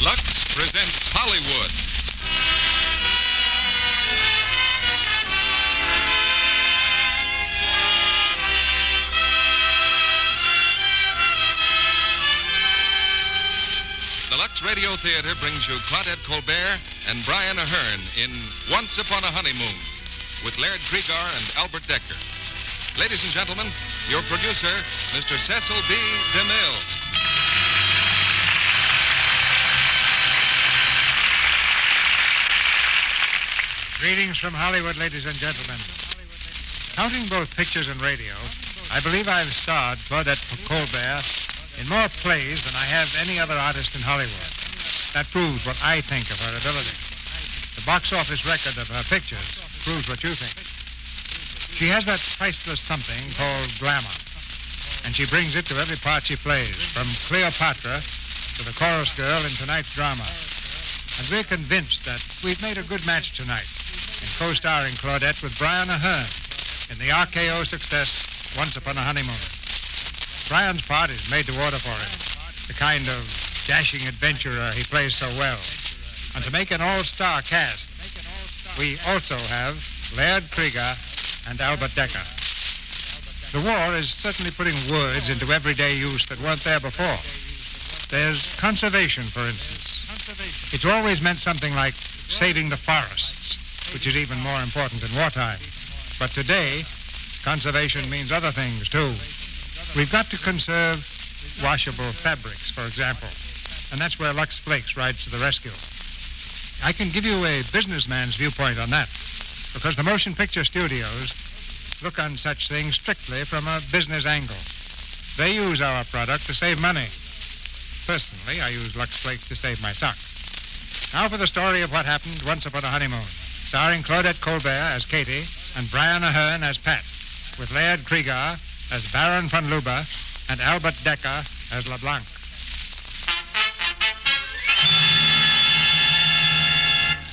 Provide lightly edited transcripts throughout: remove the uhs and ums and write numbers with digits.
Lux presents Hollywood. The Lux Radio Theatre brings you Claudette Colbert and Brian Ahern in Once Upon a Honeymoon with Laird Krieger and Albert Decker. Ladies and gentlemen, your producer, Mr. Cecil B. DeMille. Greetings from Hollywood, ladies and gentlemen. Counting both pictures and radio, I believe I've starred Claudette Colbert in more plays than I have any other artist in Hollywood. That proves what I think of her ability. The box office record of her pictures proves what you think. She has that priceless something called glamour, and she brings it to every part she plays, from Cleopatra to the chorus girl in tonight's drama. And we're convinced that we've made a good match tonight in co-starring Claudette with Brian Ahern in the RKO success Once Upon a Honeymoon. Brian's part is made to order for him, the kind of dashing adventurer he plays so well. And to make an all-star cast, we also have Laird Krieger and Albert Decker. The war is certainly putting words into everyday use that weren't there before. There's conservation, for instance. It's always meant something like saving the forests, which is even more important in wartime. But today, conservation means other things, too. We've got to conserve washable fabrics, for example, and that's where Lux Flakes rides to the rescue. I can give you a businessman's viewpoint on that, because the motion picture studios look on such things strictly from a business angle. They use our product to save money. Personally, I use Lux Flakes to save my socks. Now for the story of what happened Once Upon a Honeymoon, starring Claudette Colbert as Katie and Brian Ahern as Pat, with Laird Krieger as Baron von Luber and Albert Decker as LeBlanc.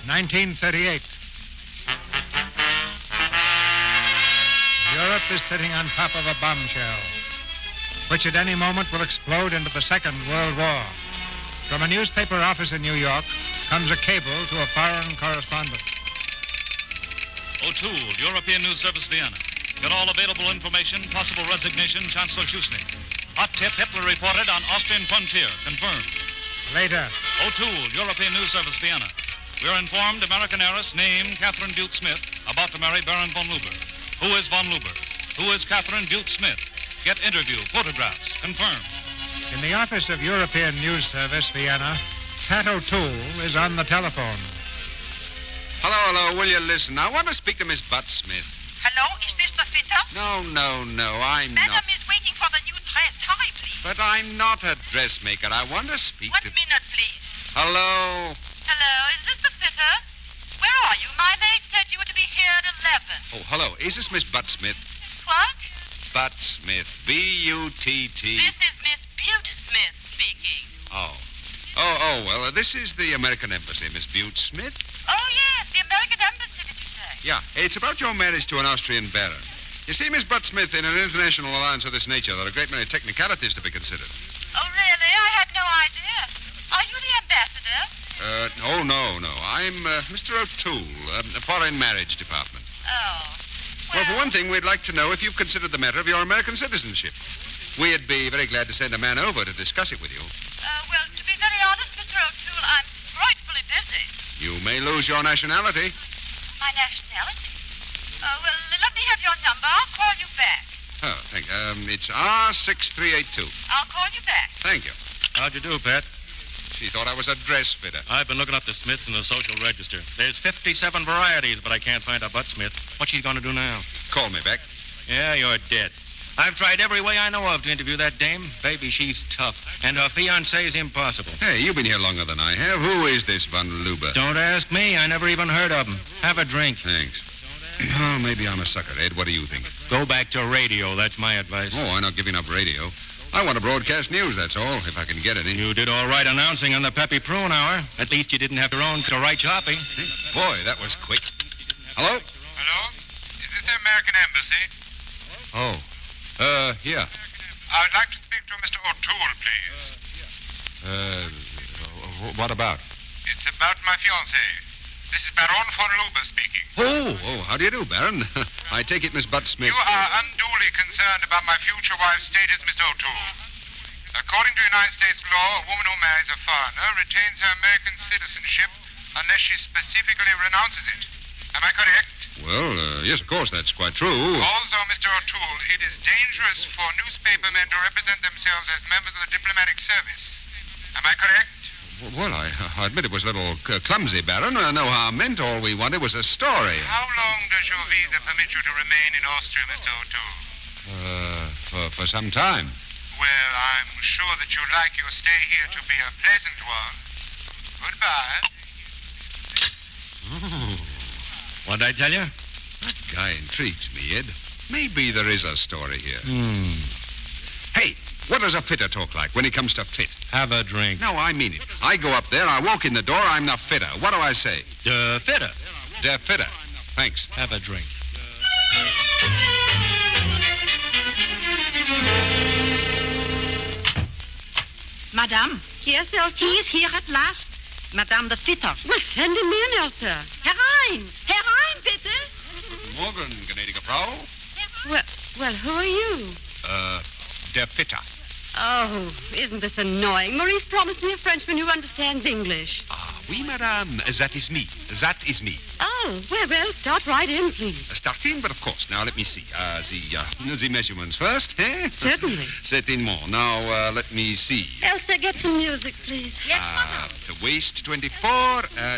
(1938). Europe is sitting on top of a bombshell, which at any moment will explode into the Second World War. From a newspaper office in New York comes a cable to a foreign correspondent. O'Toole, European News Service, Vienna. Get all available information, possible resignation, Chancellor Schuschnigg. Hot tip, Hitler reported on Austrian frontier. Confirmed. Later. O'Toole, European News Service, Vienna. We're informed American heiress named Catherine Butte-Smith about to marry Baron von Luber. Who is von Luber? Who is Catherine Butte-Smith? Get interview, photographs. Confirmed. In the office of European News Service, Vienna, Pat O'Toole is on the telephone. Hello, will you listen? I want to speak to Miss Butte-Smith. Hello, is this the fitter? No, I'm Madam not. is waiting for the new dress. Hurry, please. But I'm not a dressmaker. I want to speak 1 to... minute, please. Hello? Hello, is this the fitter? Where are you? My maid said you were to be here at 11. Oh, hello. Is this Miss Butte-Smith? What? Butte-Smith. B-U-T-T. This is Miss Butte-Smith speaking. Oh, well, this is the American Embassy, Miss Butte-Smith. Oh, yes, the American Embassy, did you say? Yeah, it's about your marriage to an Austrian baron. You see, Miss Butte-Smith, in an international alliance of this nature, there are a great many technicalities to be considered. Oh, really? I had no idea. Are you the ambassador? No. I'm Mr. O'Toole, Foreign Marriage Department. Oh. Well, for one thing, we'd like to know if you've considered the matter of your American citizenship. We'd be very glad to send a man over to discuss it with you. Well, to be very honest, Mr. O'Toole, I'm frightfully busy. You may lose your nationality. My nationality? Well, let me have your number. I'll call you back. Oh, thank you. It's R6382. I'll call you back. Thank you. How'd you do, Pat? She thought I was a dress fitter. I've been looking up the Smiths in the social register. There's 57 varieties, but I can't find a Butte-Smith. What's she going to do now? Call me back. Yeah, you're dead. I've tried every way I know of to interview that dame. Baby, she's tough. And her fiancé's impossible. Hey, you've been here longer than I have. Who is this von Luber? Don't ask me. I never even heard of him. Have a drink. Thanks. Oh, maybe I'm a sucker, Ed. What do you think? Go back to radio. That's my advice. Oh, I'm not giving up radio. I want to broadcast news, that's all, if I can get any. You did all right announcing on the Peppy Prune Hour. At least you didn't have your own to write copy. Hey, boy, that was quick. Hello? Hello? Is this the American Embassy? Oh, yeah. I would like to speak to Mr. O'Toole, please. What about? It's about my fiancée. This is Baron von Luber speaking. Oh, how do you do, Baron? I take it Miss Bud Smith... You are unduly concerned about my future wife's status, Mr. O'Toole. According to United States law, a woman who marries a foreigner retains her American citizenship unless she specifically renounces it. Am I correct? Well, yes, of course, that's quite true. Also, Mr. O'Toole, it is dangerous for newspapermen to represent themselves as members of the diplomatic service. Am I correct? Well, I admit it was a little clumsy, Baron. No harm meant. All we wanted was a story. How long does your visa permit you to remain in Austria, Mr. O'Toole? For some time. Well, I'm sure that you'd like your stay here to be a pleasant one. Goodbye. What'd I tell you? That guy intrigues me, Ed. Maybe there is a story here. Hey, what does a fitter talk like when he comes to fit? Have a drink. No, I mean it. I go up there, I walk in the door, I'm the fitter. What do I say? The fitter. The fitter. Thanks. Have a drink. Madame? Yes, Elsa? He is here at last. Madame the fitter. Well, send him in, Elsa. Herein! Herein, bitte! Morgen, gnädige Frau. Well, who are you? Der Fitter. Oh, isn't this annoying? Maurice promised me a Frenchman who understands English. Ah, oui, madame. That is me. That is me. Oh, well, start right in, please. Start in, but of course. Now, let me see. The measurements first, eh? Certainly. Certainement. Now, let me see. Elsa, get some music, please. Yes, madame. The waist, 24.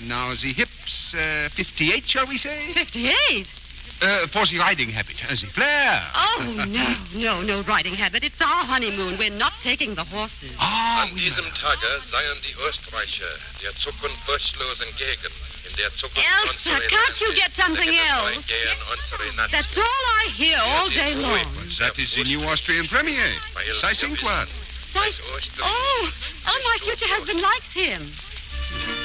Now, the hips, 58, shall we say? 58? For the riding habit. The flair. Oh, no riding habit. It's our honeymoon. We're not taking the horses. Ah, An diesem Tage seien die Österreicher der Zukunft furchtlos entgegen. In der Zukunft Elsa, can't you get something else? That's all I hear all day long. That is the new Austrian premier. Seisinquad. Oh, my future husband likes him.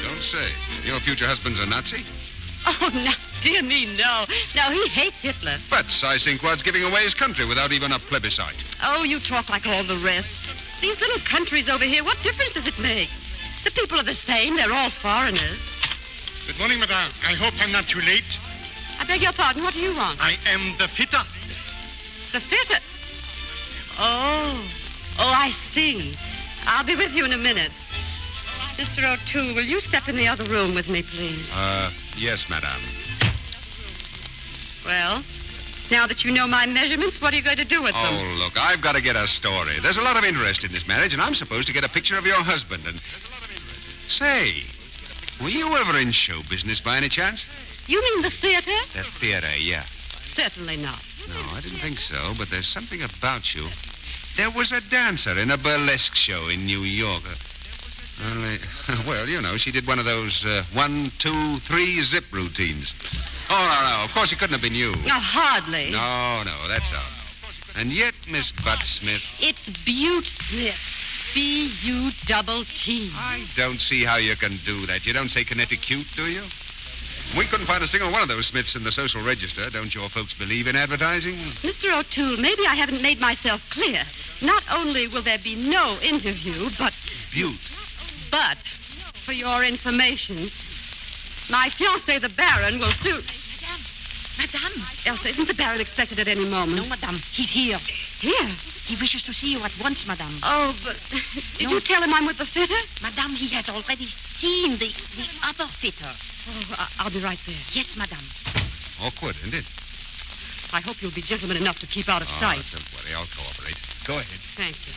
Don't say. Your future husband's a Nazi? Oh, no, dear me, no. No, he hates Hitler. But Seisinquad's giving away his country without even a plebiscite. Oh, you talk like all the rest. These little countries over here, what difference does it make? The people are the same. They're all foreigners. Good morning, madame. I hope I'm not too late. I beg your pardon. What do you want? I am the fitter. The fitter. Oh, I see. I'll be with you in a minute. Mr. O'Toole, will you step in the other room with me, please? Yes, madame. Well, now that you know my measurements, what are you going to do with them? Oh, look, I've got to get a story. There's a lot of interest in this marriage, and I'm supposed to get a picture of your husband. And say, were you ever in show business by any chance? You mean the theater? The theater, yeah. Certainly not. No, I didn't think so, but there's something about you. There was a dancer in a burlesque show in New York. Well, you know, she did one of those 1, 2, 3 zip routines. Oh, no, of course it couldn't have been you. No, hardly. No, that's all. And yet, Miss Bud Smith... It's Butte Smith. B-U-T-T. I don't see how you can do that. You don't say Connecticut, do you? We couldn't find a single one of those Smiths in the social register. Don't your folks believe in advertising? Mr. O'Toole, maybe I haven't made myself clear. Not only will there be no interview, but... But, for your information, my fiancé, the Baron, will soon... Madame. Elsa, isn't the Baron expected at any moment? No, madame. He's here. Here? He wishes to see you at once, madame. Oh, but... Did you tell him I'm with the fitter? Madame, he has already seen the other fitter. Oh, I'll be right there. Yes, madame. Awkward, isn't it? I hope you'll be gentleman enough to keep out of sight. Don't worry, I'll cooperate. Go ahead. Thank you.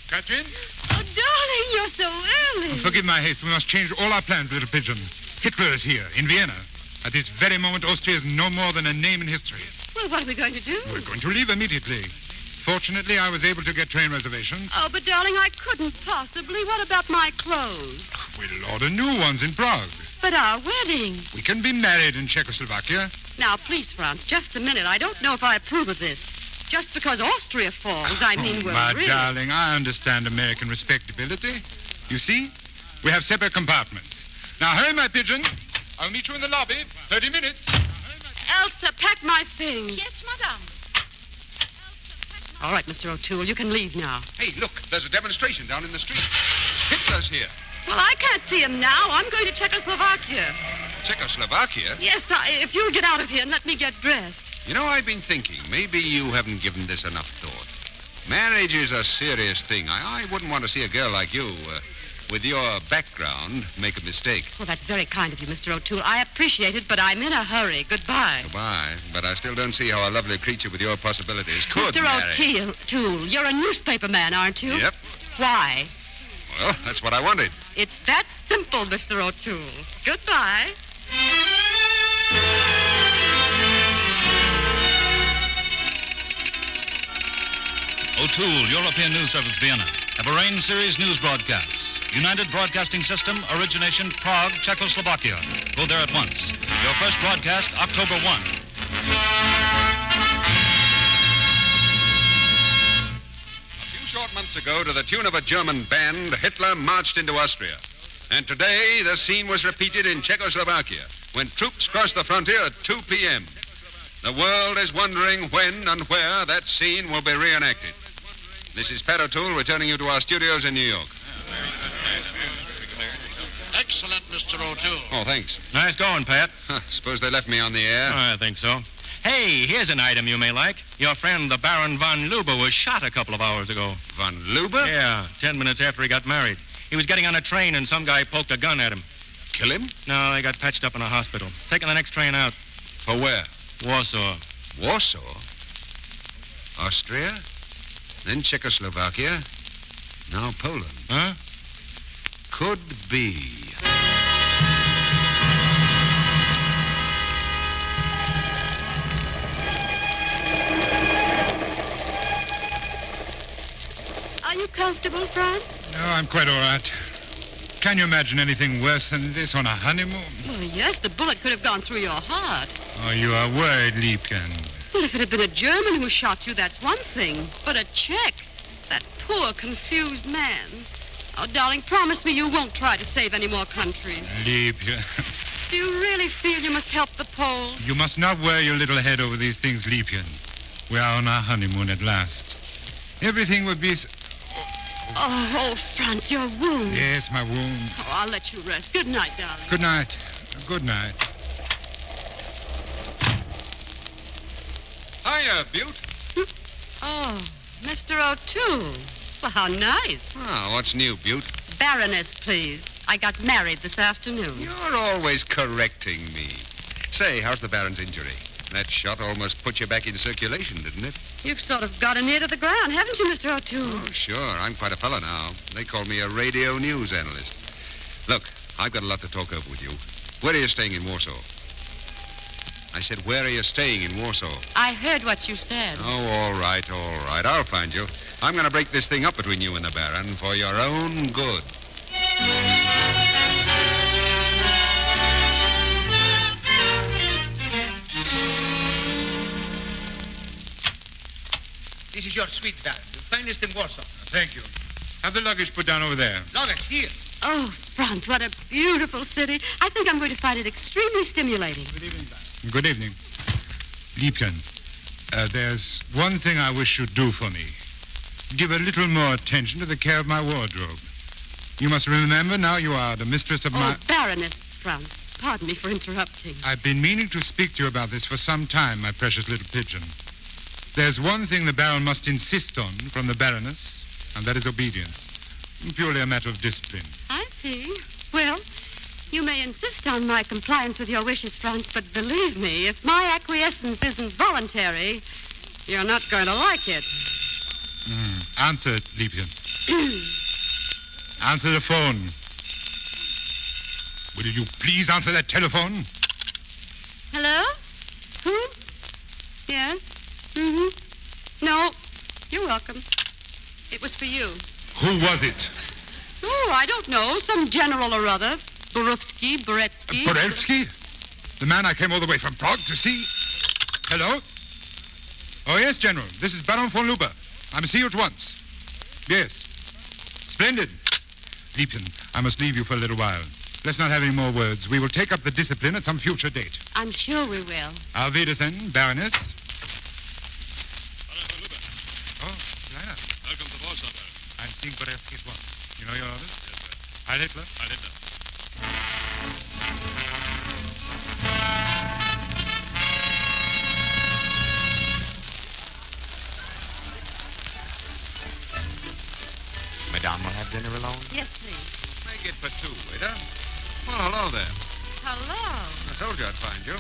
Catherine? Oh, darling, you're so early. Forgive my haste. We must change all our plans, little pigeon. Hitler is here, in Vienna. At this very moment, Austria is no more than a name in history. Well, what are we going to do? We're going to leave immediately. Fortunately, I was able to get train reservations. Oh, but darling, I couldn't possibly. What about my clothes? We'll order new ones in Prague. But our wedding. We can be married in Czechoslovakia. Now, please, Franz, just a minute. I don't know if I approve of this. Just because Austria falls, I mean, my really... darling, I understand American respectability. You see, we have separate compartments. Now, hurry, my pigeon. I'll meet you in the lobby. 30 minutes. Elsa, pack my things. Yes, madame. All right, Mr. O'Toole, you can leave now. Hey, look, there's a demonstration down in the street. Hitler's here. Well, I can't see him now. I'm going to Czechoslovakia. Czechoslovakia? Yes, if you'll get out of here and let me get dressed. You know, I've been thinking, maybe you haven't given this enough thought. Marriage is a serious thing. I wouldn't want to see a girl like you, with your background, make a mistake. Well, that's very kind of you, Mr. O'Toole. I appreciate it, but I'm in a hurry. Goodbye. Goodbye. But I still don't see how a lovely creature with your possibilities could marry. Mr. O'Toole, you're a newspaper man, aren't you? Yep. Why? Well, that's what I wanted. It's that simple, Mr. O'Toole. Goodbye. O'Toole, European News Service, Vienna. Have arranged series news broadcasts. United Broadcasting System, origination Prague, Czechoslovakia. Go there at once. Your first broadcast, October 1. A few short months ago, to the tune of a German band, Hitler marched into Austria. And today, the scene was repeated in Czechoslovakia, when troops crossed the frontier at 2 p.m. The world is wondering when and where that scene will be reenacted. This is Pat O'Toole returning you to our studios in New York. Excellent, Mr. O'Toole. Oh, thanks. Nice going, Pat. Suppose they left me on the air. I think so. Hey, here's an item you may like. Your friend, the Baron von Luber, was shot a couple of hours ago. Von Luber? Yeah, 10 minutes after he got married. He was getting on a train and some guy poked a gun at him. Kill him? No, they got patched up in a hospital. Taking the next train out. For where? Warsaw. Warsaw? Austria? Then Czechoslovakia? Now Poland. Huh? Could be. Are you comfortable, Franz? No, I'm quite all right. Can you imagine anything worse than this on a honeymoon? Oh, yes, the bullet could have gone through your heart. Oh, you are worried, Liebchen. Well, if it had been a German who shot you, that's one thing. But a Czech, that poor, confused man. Oh, darling, promise me you won't try to save any more countries. Liebchen. Do you really feel you must help the Poles? You must not worry your little head over these things, Liebchen. We are on our honeymoon at last. Everything will be... Oh, Franz, your wound. Yes, my wound. Oh, I'll let you rest. Good night, darling. Good night. Good night. Hiya, Butte. Oh, Mr. O'Toole. Well, how nice. Oh, what's new, Butte? Baroness, please. I got married this afternoon. You're always correcting me. Say, how's the Baron's injury? That shot almost put you back in circulation, didn't it? You've sort of gotten near to the ground, haven't you, Mr. O'Toole? Oh, sure. I'm quite a fella now. They call me a radio news analyst. Look, I've got a lot to talk over with you. Where are you staying in Warsaw? I said, where are you staying in Warsaw? I heard what you said. Oh, all right, all right. I'll find you. I'm going to break this thing up between you and the Baron for your own good. This is your suite, Baron. The finest in Warsaw. Thank you. Have the luggage put down over there. Luggage, here. Oh, Franz, what a beautiful city. I think I'm going to find it extremely stimulating. Good evening, Baron. Good evening. Liebchen, there's one thing I wish you'd do for me. Give a little more attention to the care of my wardrobe. You must remember now you are the mistress of my... Oh, Baroness, Franz. Pardon me for interrupting. I've been meaning to speak to you about this for some time, my precious little pigeon. There's one thing the Baron must insist on from the Baroness, and that is obedience. Purely a matter of discipline. I see. Well, you may insist on my compliance with your wishes, Franz, but believe me, if my acquiescence isn't voluntary, you're not going to like it. Answer it, Liebchen. Answer the phone. Will you please answer that telephone? Hello? Who? Yes? Mm-hmm. No. You're welcome. It was for you. Who was it? Oh, I don't know. Some general or other. Boretsky. Boretsky? The man I came all the way from Prague to see? Hello? Oh, yes, General. This is Baron von Luber. I must see you at once. Yes. Splendid. Liebchen, I must leave you for a little while. Let's not have any more words. We will take up the discipline at some future date. I'm sure we will. Auf Wiedersehen, Baroness. Oh, Lina. Welcome to Warsaw, Baron. I'm seeing Boretsky at once. You know your orders? Yes, sir. Heil Hitler. Heil Hitler. Madame will have dinner alone? Yes, please. Make it for two, waiter. Well, hello there. Hello. I told you I'd find you.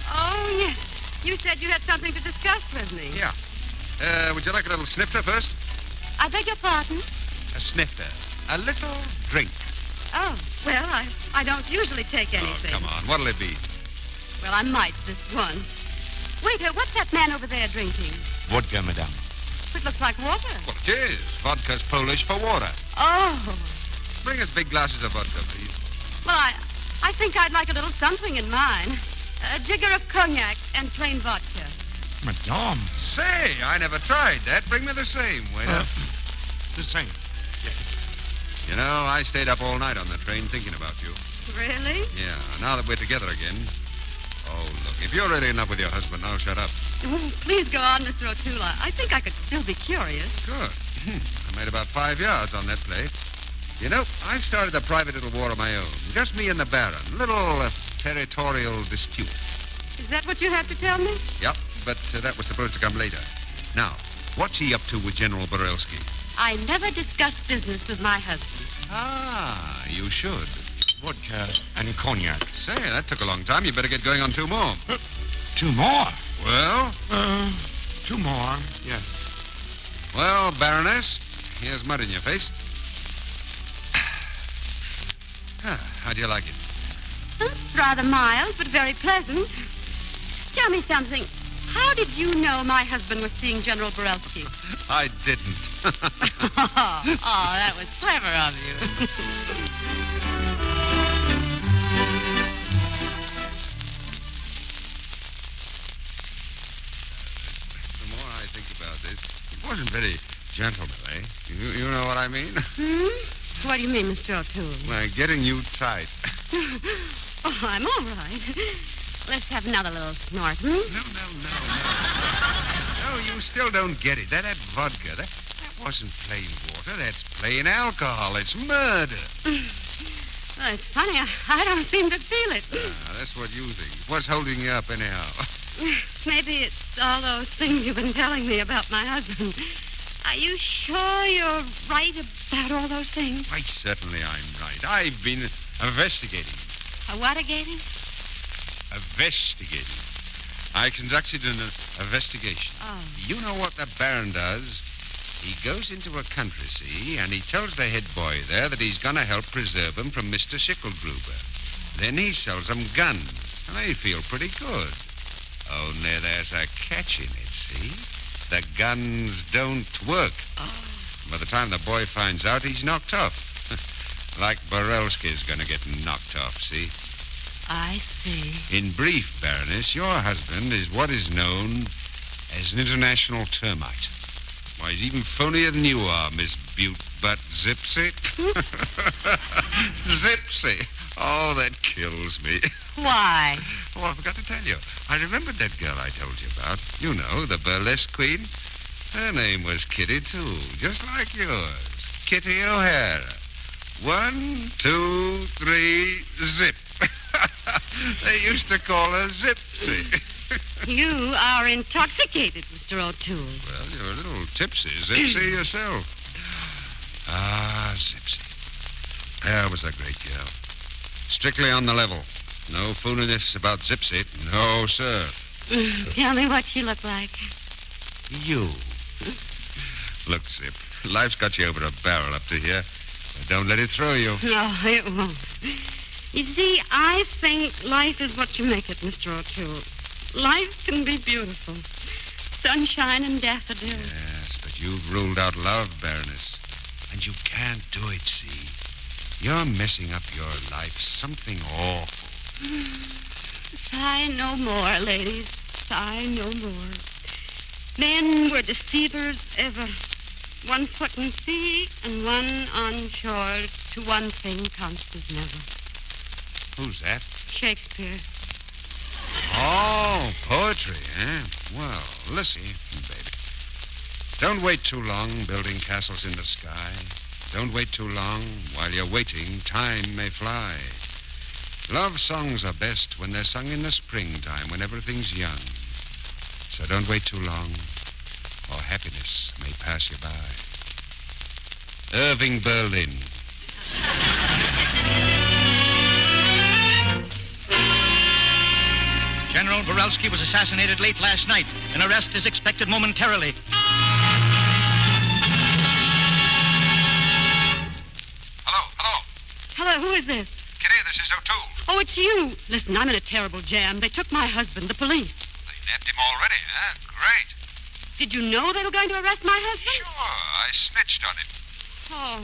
Oh, yes. You said you had something to discuss with me. Yeah. Would you like a little snifter first? I beg your pardon? A snifter. A little drink. Oh, well, I don't usually take anything. Oh, come on. What'll it be? Well, I might this once. Waiter, what's that man over there drinking? Vodka, madame. It looks like water. Well, it is. Vodka's Polish for water. Oh. Bring us big glasses of vodka, please. Well, I think I'd like a little something in mine. A jigger of cognac and plain vodka. Madame. Say, I never tried that. Bring me the same, waiter. The same. You know, I stayed up all night on the train thinking about you. Really? Yeah, now that we're together again. Oh, look, if you're really in love with your husband, I'll shut up. Oh, please go on, Mr. O'Toole. I think I could still be curious. Good. I made about 5 yards on that play. You know, I've started a private little war of my own. Just me and the Baron. Little territorial dispute. Is that what you have to tell me? Yep, but that was supposed to come later. Now, what's he up to with General Borelski? I never discuss business with my husband. Ah, you should. Vodka and cognac. Say, that took a long time. You better get going on 2 more. 2 more? Well? 2 more, yes. Well, Baroness, here's mud in your face. How do you like it? It's rather mild, but very pleasant. Tell me something. How did you know my husband was seeing General Borelski? I didn't. Oh, that was clever of you. The more I think about this, it wasn't very gentlemanly. You know what I mean? What do you mean, Mr. O'Toole? Like getting you tight. Oh, I'm all right. Let's have another little snort, No. No, you still don't get it. That vodka, that wasn't plain water. That's plain alcohol. It's murder. Well, it's funny. I don't seem to feel it. That's what you think. What's holding you up anyhow? Maybe it's all those things you've been telling me about my husband. Are you sure you're right about all those things? Why, certainly I'm right. I've been investigating. What-agating? Investigating. I conducted an investigation. Oh. You know what the Baron does? He goes into a country, see, and he tells the head boy there that he's going to help preserve them from Mr. Schickelgruber. Then he sells them guns, and they feel pretty good. Only there's a catch in it, see? The guns don't work. Oh. By the time the boy finds out, he's knocked off. Like Borelski's going to get knocked off, see? I see. In brief, Baroness, your husband is what is known as an international termite. Why, he's even phonier than you are, Miss Butte-Butt Zipsy. Zipsy. Oh, that kills me. Why? Oh, I forgot to tell you. I remembered that girl I told you about. You know, the burlesque queen. Her name was Kitty, too, just like yours. Kitty O'Hara. 1, 2, 3, zip. They used to call her Zipsy. You are intoxicated, Mr. O'Toole. Well, you're a little tipsy, Zipsy, yourself. Ah, Zipsy. That was a great girl. Strictly on the level. No foolishness about Zipsy. No, sir. Tell me what she looked like. You. Look, Zip, life's got you over a barrel up to here. But don't let it throw you. No, it won't. You see, I think life is what you make it, Mr. O'Toole. Life can be beautiful. Sunshine and daffodils. Yes, but you've ruled out love, Baroness. And you can't do it, see? You're messing up your life something awful. Sigh no more, ladies. Sigh no more. Men were deceivers ever. 1 foot in sea and 1 on shore. To one thing constant never. Who's that? Shakespeare. Oh, poetry, eh? Well, listen, baby. Don't wait too long building castles in the sky. Don't wait too long. While you're waiting, time may fly. Love songs are best when they're sung in the springtime, when everything's young. So don't wait too long, or happiness may pass you by. Irving Berlin. General Borelski was assassinated late last night. An arrest is expected momentarily. Hello, who is this? Kitty, this is O'Toole. Oh, it's you. Listen, I'm in a terrible jam. They took my husband, the police. They nabbed him already, huh? Great. Did you know they were going to arrest my husband? Sure, I snitched on him. Oh,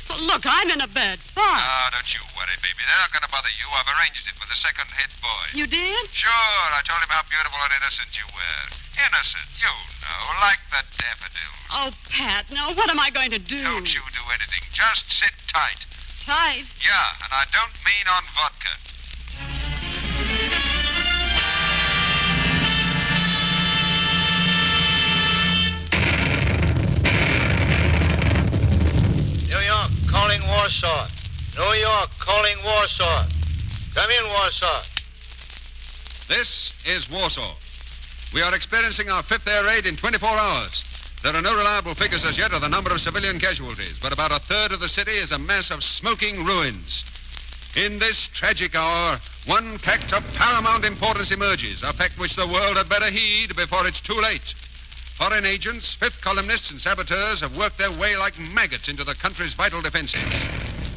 well, look, I'm in a bad spot. Oh, don't you worry, baby. They're not going to bother you. I've arranged it with the second head boy. You did? Sure, I told him how beautiful and innocent you were. Innocent, you know, like the daffodils. Oh, Pat, now what am I going to do? Don't you do anything. Just sit tight. Tight? Yeah, and I don't mean on vodka. New York, calling Warsaw. New York, calling Warsaw. Come in, Warsaw. This is Warsaw. We are experiencing our fifth air raid in 24 hours. There are no reliable figures as yet of the number of civilian casualties, but about a third of the city is a mass of smoking ruins. In this tragic hour, one fact of paramount importance emerges, a fact which the world had better heed before it's too late. Foreign agents, fifth columnists, and saboteurs have worked their way like maggots into the country's vital defenses.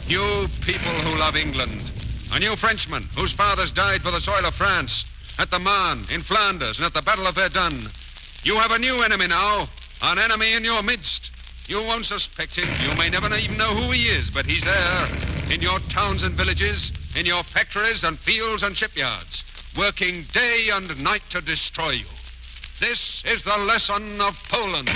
You people who love England, a new Frenchman whose fathers died for the soil of France, at the Marne, in Flanders, and at the Battle of Verdun. You have a new enemy now. An enemy in your midst. You won't suspect him. You may never even know who he is, but he's there. In your towns and villages, in your factories and fields and shipyards, working day and night to destroy you. This is the lesson of Poland.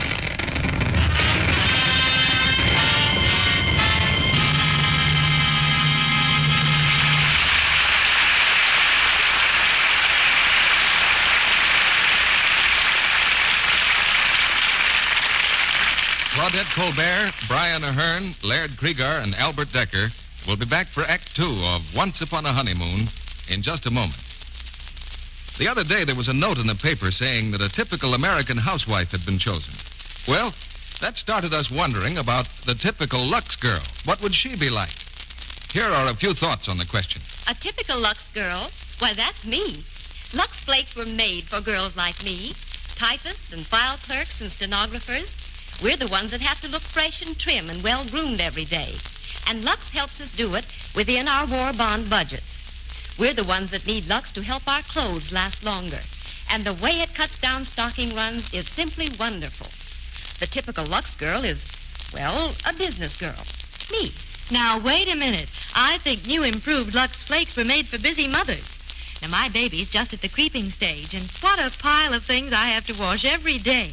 Claudette Colbert, Brian Ahern, Laird Krieger, and Albert Decker will be back for Act Two of Once Upon a Honeymoon in just a moment. The other day, there was a note in the paper saying that a typical American housewife had been chosen. Well, that started us wondering about the typical Lux girl. What would she be like? Here are a few thoughts on the question. A typical Lux girl? Why, that's me. Lux Flakes were made for girls like me. Typists and file clerks and stenographers. We're the ones that have to look fresh and trim and well-groomed every day. And Lux helps us do it within our war bond budgets. We're the ones that need Lux to help our clothes last longer. And the way it cuts down stocking runs is simply wonderful. The typical Lux girl is, well, a business girl. Me. Now, wait a minute. I think new improved Lux Flakes were made for busy mothers. Now, my baby's just at the creeping stage, and what a pile of things I have to wash every day.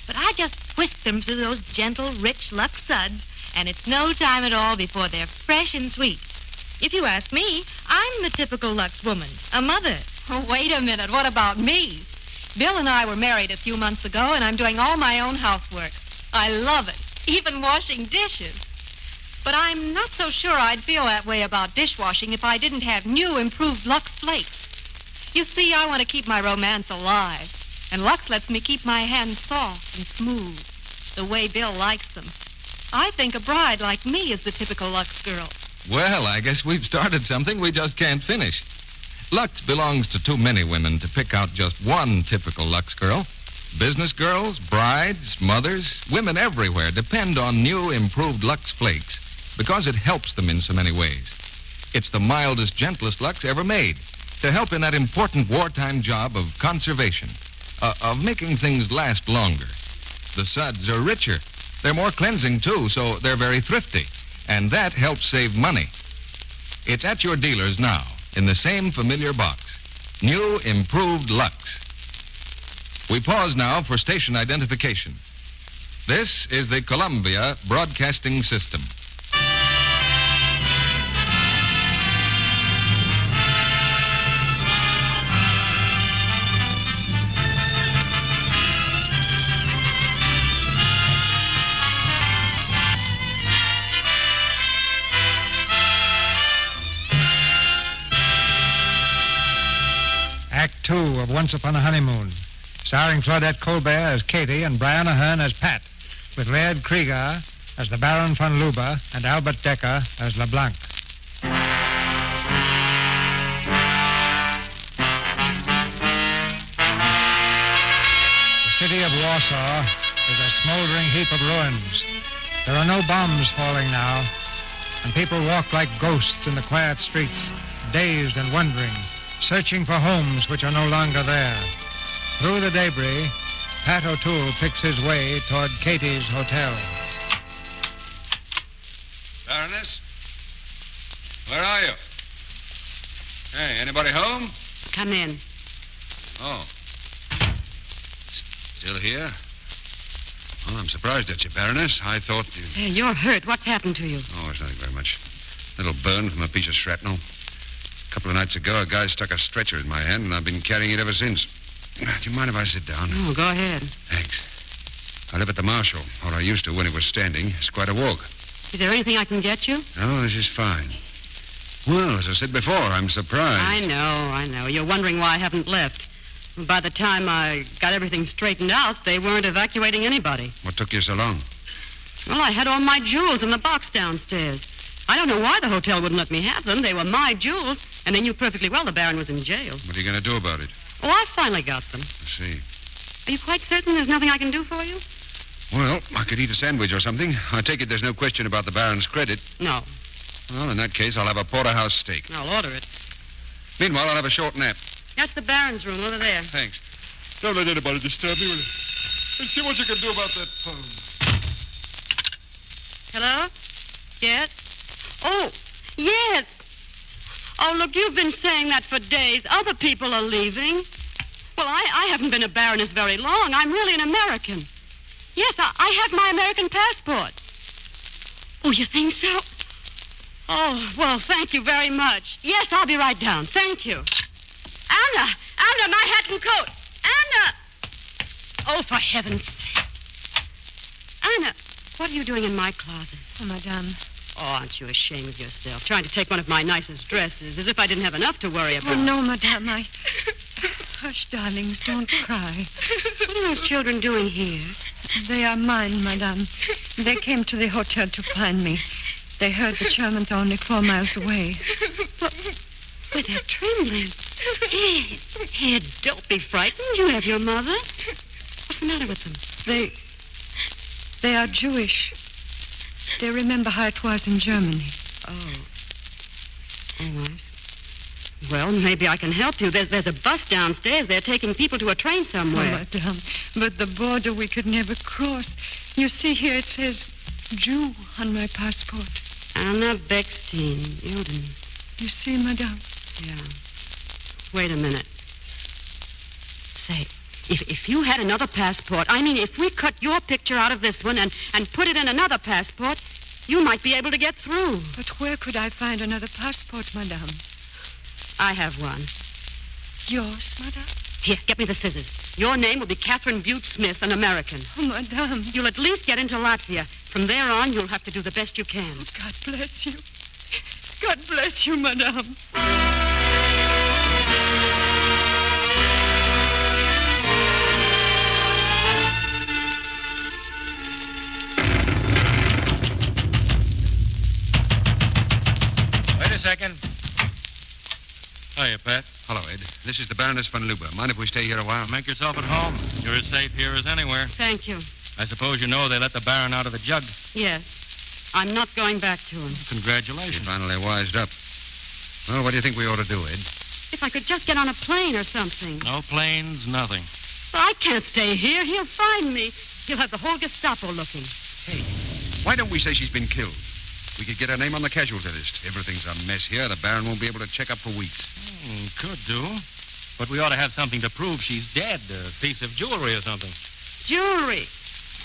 But I just whisk them through those gentle, rich Lux suds, and it's no time at all before they're fresh and sweet. If you ask me, I'm the typical Lux woman, a mother. Oh, wait a minute. What about me? Bill and I were married a few months ago, and I'm doing all my own housework. I love it, even washing dishes. But I'm not so sure I'd feel that way about dishwashing if I didn't have new, improved Lux Flakes. You see, I want to keep my romance alive. And Lux lets me keep my hands soft and smooth, the way Bill likes them. I think a bride like me is the typical Lux girl. Well, I guess we've started something we just can't finish. Lux belongs to too many women to pick out just one typical Lux girl. Business girls, brides, mothers, women everywhere depend on new, improved Lux Flakes because it helps them in so many ways. It's the mildest, gentlest Lux ever made to help in that important wartime job of conservation, of making things last longer. The suds are richer. They're more cleansing, too, so they're very thrifty. And that helps save money. It's at your dealers now, in the same familiar box. New, improved Lux. We pause now for station identification. This is the Columbia Broadcasting System. Act 2 of Once Upon a Honeymoon, starring Claudette Colbert as Katie and Brian Ahern as Pat, with Laird Krieger as the Baron von Luber and Albert Decker as LeBlanc. The city of Warsaw is a smoldering heap of ruins. There are no bombs falling now, and people walk like ghosts in the quiet streets, dazed and wondering, searching for homes which are no longer there. Through the debris, Pat O'Toole picks his way toward Katie's hotel. Baroness? Where are you? Hey, anybody home? Come in. Oh. Still here? Well, I'm surprised at you, Baroness. I thought you... Say, you're hurt. What's happened to you? Oh, it's nothing very much. Little burn from a piece of shrapnel. A couple of nights ago, a guy stuck a stretcher in my hand, and I've been carrying it ever since. Do you mind if I sit down? Oh, go ahead. Thanks. I live at the Marshall, or I used to when it was standing. It's quite a walk. Is there anything I can get you? Oh, this is fine. Well, as I said before, I'm surprised. I know. You're wondering why I haven't left. By the time I got everything straightened out, they weren't evacuating anybody. What took you so long? Well, I had all my jewels in the box downstairs. I don't know why the hotel wouldn't let me have them. They were my jewels, and they knew perfectly well the Baron was in jail. What are you going to do about it? Oh, I finally got them. I see. Are you quite certain there's nothing I can do for you? Well, I could eat a sandwich or something. I take it there's no question about the Baron's credit. No. Well, in that case, I'll have a porterhouse steak. I'll order it. Meanwhile, I'll have a short nap. That's the Baron's room over there. Thanks. Don't let anybody disturb me, will you? And see what you can do about that phone. Hello? Yes? Oh, yes. Oh, look, you've been saying that for days. Other people are leaving. Well, I haven't been a Baroness very long. I'm really an American. Yes, I have my American passport. Oh, you think so? Oh, well, thank you very much. Yes, I'll be right down. Thank you. Anna, my hat and coat. Anna! Oh, for heaven's sake. Anna, what are you doing in my closet? Oh, Madame. Oh, aren't you ashamed of yourself? Trying to take one of my nicest dresses, as if I didn't have enough to worry about. Oh, no, Madame, Hush, darlings, don't cry. What are those children doing here? They are mine, Madame. They came to the hotel to find me. They heard the Germans only 4 miles away. But they're trembling. Ed, don't be frightened. You have your mother. What's the matter with them? They are Jewish. They remember how it was in Germany. Oh, I see. Well, maybe I can help you. There's a bus downstairs. They're taking people to a train somewhere. Oh, Madame, but the border we could never cross. You see here it says Jew on my passport. Anna Beckstein, Ilden. You see, Madame? Yeah. Wait a minute. Say, if you had another passport, I mean, if we cut your picture out of this one and put it in another passport, you might be able to get through. But where could I find another passport, Madame? I have one. Yours, Madame? Here, get me the scissors. Your name will be Catherine Butte Smith, an American. Oh, Madame. You'll at least get into Latvia. From there on, you'll have to do the best you can. Oh, God bless you. God bless you, Madame. Wait a second. Hiya, Pat. Hello, Ed. This is the Baroness von Luber. Mind if we stay here a while? Make yourself at home. You're as safe here as anywhere. Thank you. I suppose you know they let the Baron out of the jug. Yes. I'm not going back to him. Congratulations. She finally wised up. Well, what do you think we ought to do, Ed? If I could just get on a plane or something. No planes, nothing. Well, I can't stay here. He'll find me. He'll have the whole Gestapo looking. Hey, why don't we say she's been killed? We could get her name on the casualty list. Everything's a mess here. The Baron won't be able to check up for weeks. Could do. But we ought to have something to prove she's dead. A piece of jewelry or something. Jewelry?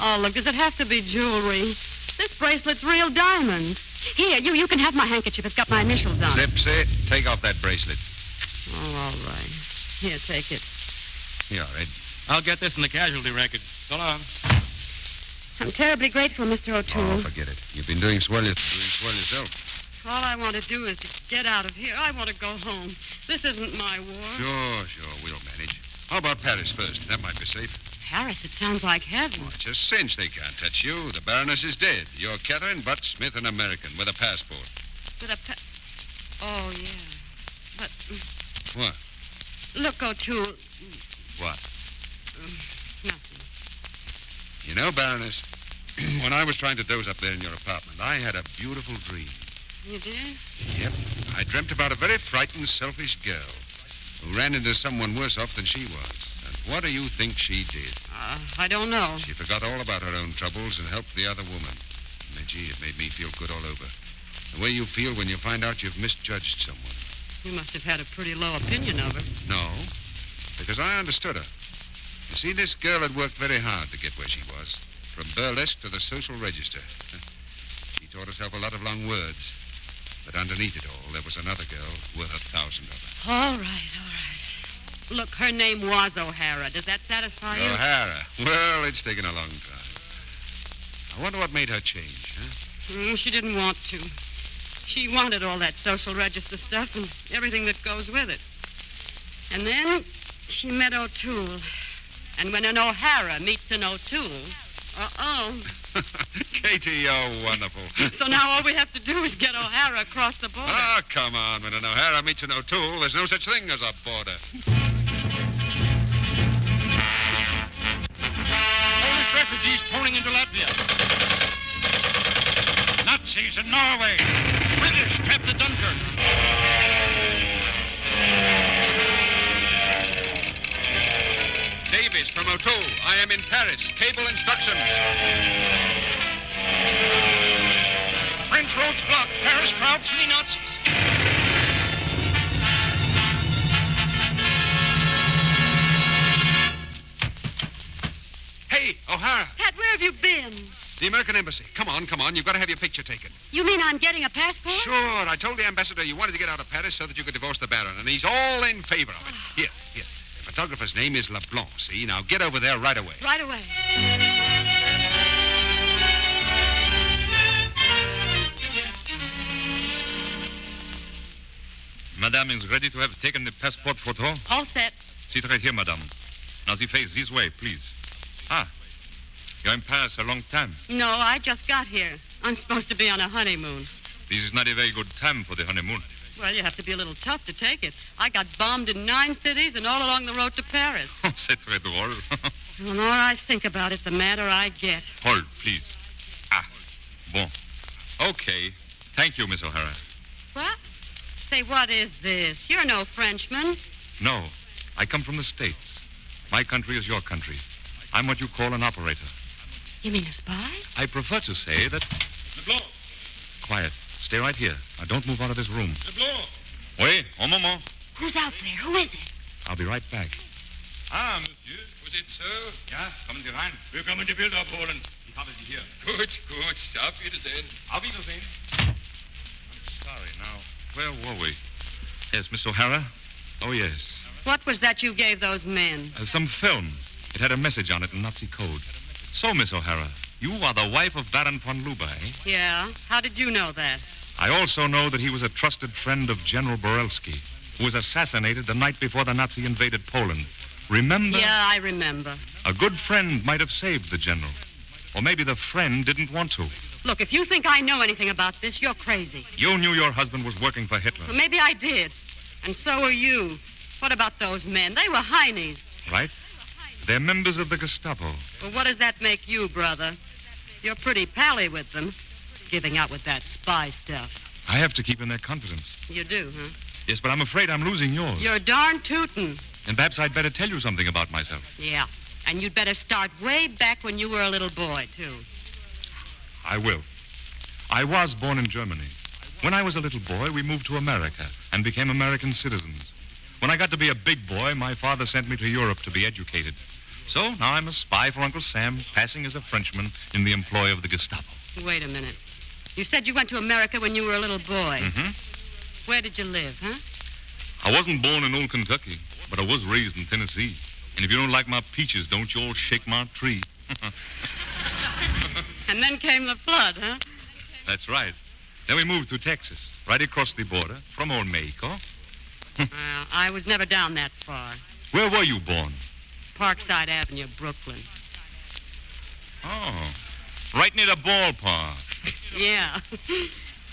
Oh, look, does it have to be jewelry? This bracelet's real diamonds. Here, you can have my handkerchief. It's got my initials on it. Zipsy, take off that bracelet. Oh, all right. Here, take it. Here, Ed. I'll get this in the casualty record. So long. I'm terribly grateful, Mr. O'Toole. Oh, forget it. You've been doing swell yourself. All I want to do is to get out of here. I want to go home. This isn't my war. Sure. We'll manage. How about Paris first? That might be safe. Paris, it sounds like heaven. Oh, it's a cinch they can't touch you. The Baroness is dead. You're Catherine Butt Smith, an American, with a passport. With a Oh, yeah. But... What? Look, O'Toole. What? Nothing. You know, Baroness, when I was trying to doze up there in your apartment, I had a beautiful dream. You did? Yep. I dreamt about a very frightened, selfish girl who ran into someone worse off than she was. And what do you think she did? I don't know. She forgot all about her own troubles and helped the other woman. And, gee, it made me feel good all over. The way you feel when you find out you've misjudged someone. You must have had a pretty low opinion of her. No, because I understood her. You see, this girl had worked very hard to get where she was, from burlesque to the social register. She taught herself a lot of long words, but underneath it all, there was another girl worth 1,000 of them. All right. Look, her name was O'Hara. Does that satisfy you? O'Hara? Well, it's taken a long time. I wonder what made her change, huh? She didn't want to. She wanted all that social register stuff and everything that goes with it. And then she met O'Toole. And when an O'Hara meets an O'Toole, Katie, you're wonderful. So now all we have to do is get O'Hara across the border. Oh, come on. When an O'Hara meets an O'Toole, there's no such thing as a border. Polish refugees pouring into Latvia. Nazis in Norway. British trapped at Dunkirk. Davis from O'Toole. I am in Paris. Cable instructions. French roads blocked. Paris crowds flee Nazis. Hey, O'Hara. Pat, where have you been? The American Embassy. Come on. You've got to have your picture taken. You mean I'm getting a passport? Sure. I told the ambassador you wanted to get out of Paris so that you could divorce the Baron, and he's all in favor of it. Here. The photographer's name is LeBlanc, see? Now get over there right away. Right away. Madame is ready to have taken the passport photo? All set. Sit right here, madame. Now, the face this way, please. You're in Paris a long time. No, I just got here. I'm supposed to be on a honeymoon. This is not a very good time for the honeymoon. Well, you have to be a little tough to take it. I got bombed in 9 cities and all along the road to Paris. Oh, c'est très drôle. The more I think about it, the madder I get. Hold, please. Bon. Okay. Thank you, Miss O'Hara. What? Say, what is this? You're no Frenchman. No, I come from the States. My country is your country. I'm what you call an operator. You mean a spy? I prefer to say that... LeBlanc! Quiet. Stay right here. Now, don't move out of this room. LeBlanc! Oui, un moment. Who's out there? Who is it? I'll be right back. Monsieur. Was it so? Ja, kommen Sie rein. Wir kommen die Bilder abholen. Ich habe sie hier. Gut. Auf Wiedersehen. Auf Wiedersehen. Sorry, now, where were we? Yes, Miss O'Hara? Oh, yes. What was that you gave those men? Some film. It had a message on it in Nazi code. So, Miss O'Hara, you are the wife of Baron von Luba, eh? Yeah. How did you know that? I also know that he was a trusted friend of General Borelski, who was assassinated the night before the Nazi invaded Poland. Remember? Yeah, I remember. A good friend might have saved the general. Or maybe the friend didn't want to. Look, if you think I know anything about this, you're crazy. You knew your husband was working for Hitler. Well, maybe I did. And so are you. What about those men? They were heinies. Right? They're members of the Gestapo. Well, what does that make you, brother? You're pretty pally with them, giving out with that spy stuff. I have to keep in their confidence. You do, huh? Yes, but I'm afraid I'm losing yours. You're darn tootin'. And perhaps I'd better tell you something about myself. Yeah, and you'd better start way back when you were a little boy, too. I will. I was born in Germany. When I was a little boy, we moved to America and became American citizens. When I got to be a big boy, my father sent me to Europe to be educated. So now I'm a spy for Uncle Sam, passing as a Frenchman in the employ of the Gestapo. Wait a minute. You said you went to America when you were a little boy. Mm-hmm. Where did you live, huh? I wasn't born in old Kentucky, but I was raised in Tennessee. And if you don't like my peaches, don't you all shake my tree. And then came the flood, huh? That's right. Then we moved to Texas, right across the border from old Mexico. I was never down that far. Where were you born? Parkside Avenue, Brooklyn. Oh, right near the ballpark. Yeah.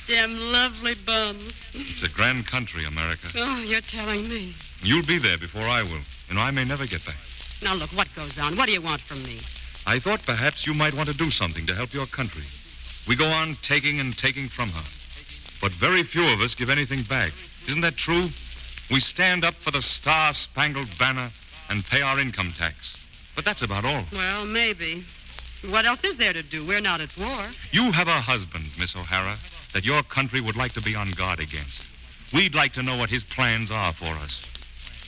Them lovely bums. It's a grand country, America. Oh, you're telling me. You'll be there before I will. You know, I may never get back. Now, look, what goes on? What do you want from me? I thought perhaps you might want to do something to help your country. We go on taking and taking from her. But very few of us give anything back. Isn't that true? We stand up for the Star-Spangled Banner and pay our income tax. But that's about all. Well, maybe. What else is there to do? We're not at war. You have a husband, Miss O'Hara, that your country would like to be on guard against. We'd like to know what his plans are for us.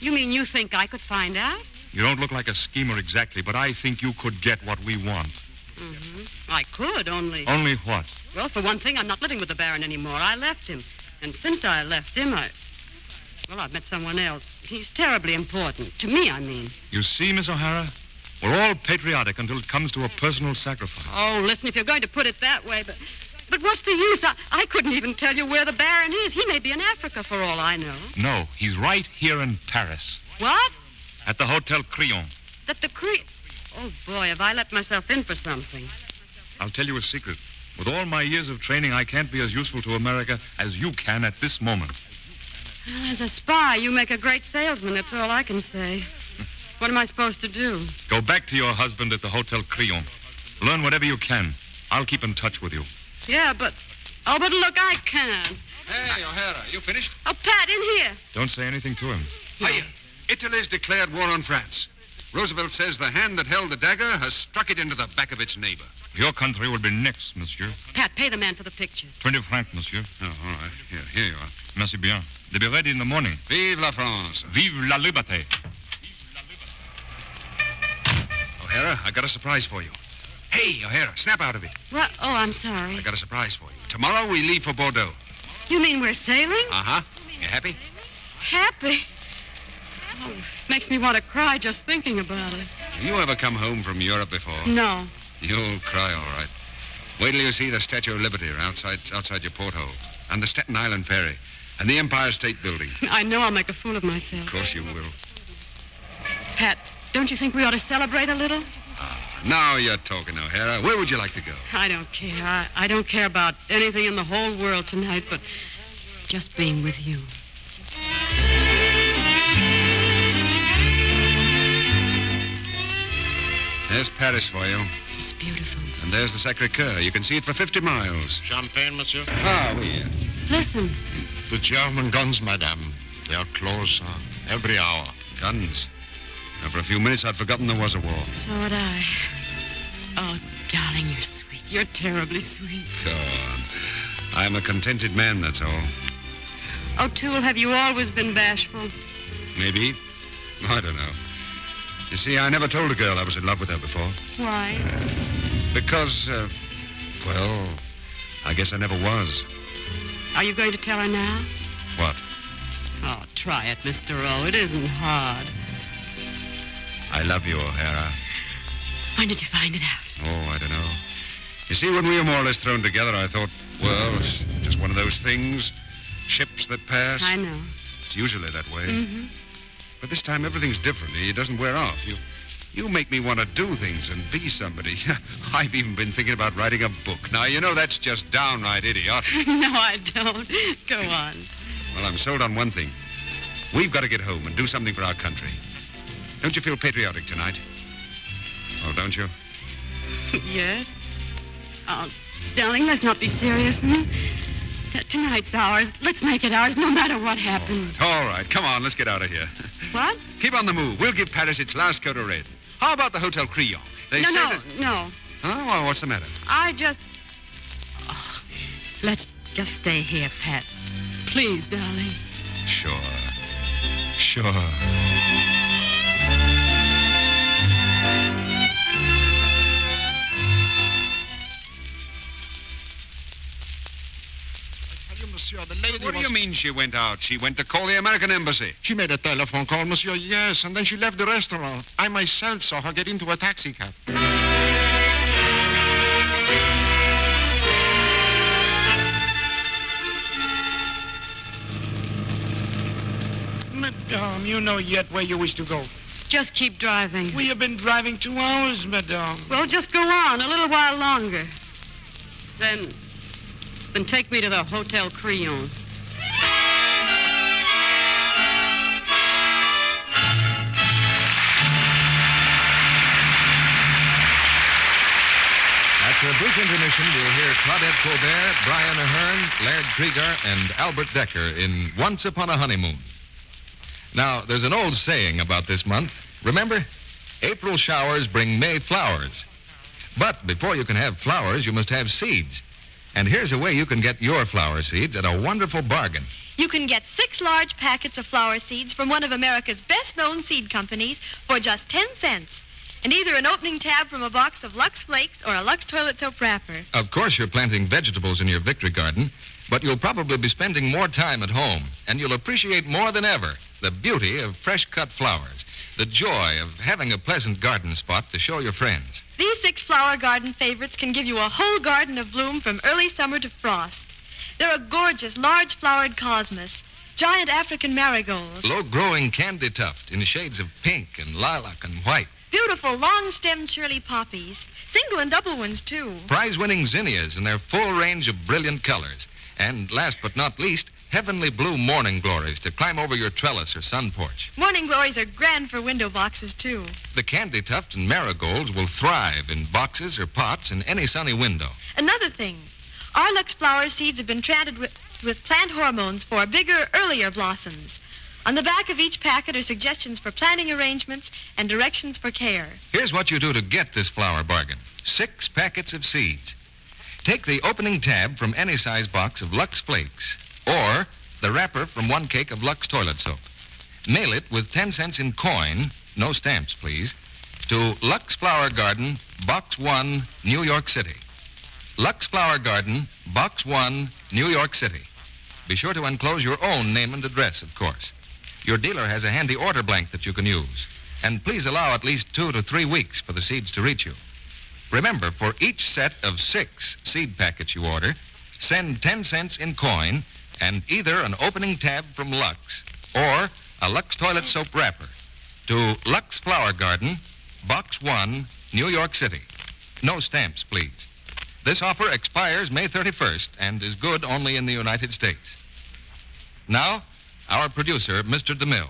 You mean you think I could find out? You don't look like a schemer exactly, but I think you could get what we want. Mm-hmm. I could, only... Only what? Well, for one thing, I'm not living with the Baron anymore. I left him. And since I left him, I've met someone else. He's terribly important. To me, I mean. You see, Miss O'Hara? We're all patriotic until it comes to a personal sacrifice. Oh, listen, if you're going to put it that way, but what's the use? I couldn't even tell you where the Baron is. He may be in Africa for all I know. No, he's right here in Paris. What? At the Hotel Crillon. At the Oh, boy, have I let myself in for something. I'll tell you a secret. With all my years of training, I can't be as useful to America as you can at this moment. Well, as a spy, you make a great salesman. That's all I can say. What am I supposed to do? Go back to your husband at the Hotel Crillon. Learn whatever you can. I'll keep in touch with you. Yeah, but look, I can. Hey, O'Hara, you finished? Oh, Pat, in here. Don't say anything to him. Hiya. Italy's declared war on France. Roosevelt says the hand that held the dagger has struck it into the back of its neighbor. Your country will be next, monsieur. Pat, pay the man for the pictures. 20 francs, monsieur. Oh, all right. Here you are. Merci bien. They'll be ready in the morning. Vive la France. Vive la liberté. O'Hara, I got a surprise for you. Hey, O'Hara, snap out of it. What? Oh, I'm sorry. I got a surprise for you. Tomorrow we leave for Bordeaux. You mean we're sailing? Uh-huh. You happy? Happy? Oh, makes me want to cry just thinking about it. Have you ever come home from Europe before? No. You'll cry, all right. Wait till you see the Statue of Liberty outside your porthole, and the Staten Island Ferry, and the Empire State Building. I know I'll make a fool of myself. Of course you will. Pat, don't you think we ought to celebrate a little? Now you're talking, O'Hara. Where would you like to go? I don't care. I don't care about anything in the whole world tonight, but just being with you. There's Paris for you. It's beautiful. And there's the Sacré-Cœur. You can see it for 50 miles. Champagne, monsieur? Ah, oui. Listen. The German guns, madame. They are close every hour. Guns? Now, for a few minutes, I'd forgotten there was a war. So had I. Oh, darling, you're sweet. You're terribly sweet. Go on. I'm a contented man, that's all. O'Toole, have you always been bashful? Maybe. I don't know. You see, I never told a girl I was in love with her before. Why? Because, well, I guess I never was. Are you going to tell her now? What? Oh, try it, Mr. O. It isn't hard. I love you, O'Hara. When did you find it out? Oh, I don't know. You see, when we were more or less thrown together, I thought, well, it's just one of those things. Ships that pass. I know. It's usually that way. Mm-hmm. But this time, everything's different. It doesn't wear off. You make me want to do things and be somebody. I've even been thinking about writing a book. Now, you know that's just downright idiotic. No, I don't. Go on. Well, I'm sold on one thing. We've got to get home and do something for our country. Don't you feel patriotic tonight? Oh, don't you? Yes. Oh, darling, let's not be serious. Tonight's ours. Let's make it ours, no matter what happens. All right. Come on, let's get out of here. What? Keep on the move. We'll give Paris its last coat of red. How about the Hotel Crillon? No. Oh, well, what's the matter? Let's just stay here, Pat. Please, darling. Sure. Monsieur, the lady What do you mean she went out? She went to call the American embassy. She made a telephone call, monsieur, yes, and then she left the restaurant. I myself saw her get into a taxi cab. Madame, you know yet where you wish to go. Just keep driving. We have been driving 2 hours, Madame. Well, just go on a little while longer. Then take me to the Hotel Crillon. After a brief intermission, we'll hear Claudette Colbert, Brian Ahern, Laird Krieger, and Albert Decker in Once Upon a Honeymoon. Now, there's an old saying about this month. Remember? April showers bring May flowers. But before you can have flowers, you must have seeds. And here's a way you can get your flower seeds at a wonderful bargain. You can get 6 large packets of flower seeds from one of America's best-known seed companies for just 10 cents. And either an opening tab from a box of Lux Flakes or a Lux toilet soap wrapper. Of course, you're planting vegetables in your victory garden, but you'll probably be spending more time at home, and you'll appreciate more than ever the beauty of fresh-cut flowers, the joy of having a pleasant garden spot to show your friends. These 6 flower garden favorites can give you a whole garden of bloom from early summer to frost. They're a gorgeous, large-flowered cosmos, giant African marigolds, Low-growing candy tuft in shades of pink and lilac and white, beautiful long-stemmed Shirley poppies, single and double ones, too, prize-winning zinnias in their full range of brilliant colors, and last but not least, heavenly blue morning glories to climb over your trellis or sun porch. Morning glories are grand for window boxes, too. The candy tuft and marigolds will thrive in boxes or pots in any sunny window. Another thing, our Lux flower seeds have been treated with plant hormones for bigger, earlier blossoms. On the back of each packet are suggestions for planting arrangements and directions for care. Here's what you do to get this flower bargain. 6 packets of seeds. Take the opening tab from any size box of Lux Flakes or the wrapper from 1 cake of Lux toilet soap. Mail it with 10 cents in coin, no stamps, please, to Lux Flower Garden, Box 1, New York City. Lux Flower Garden, Box 1, New York City. Be sure to enclose your own name and address, of course. Your dealer has a handy order blank that you can use. And please allow at least 2 to 3 weeks for the seeds to reach you. Remember, for each set of 6 seed packets you order, send 10 cents in coin and either an opening tab from Lux or a Lux toilet soap wrapper to Lux Flower Garden, Box 1, New York City. No stamps, please. This offer expires May 31st and is good only in the United States. Now, our producer, Mr. DeMille.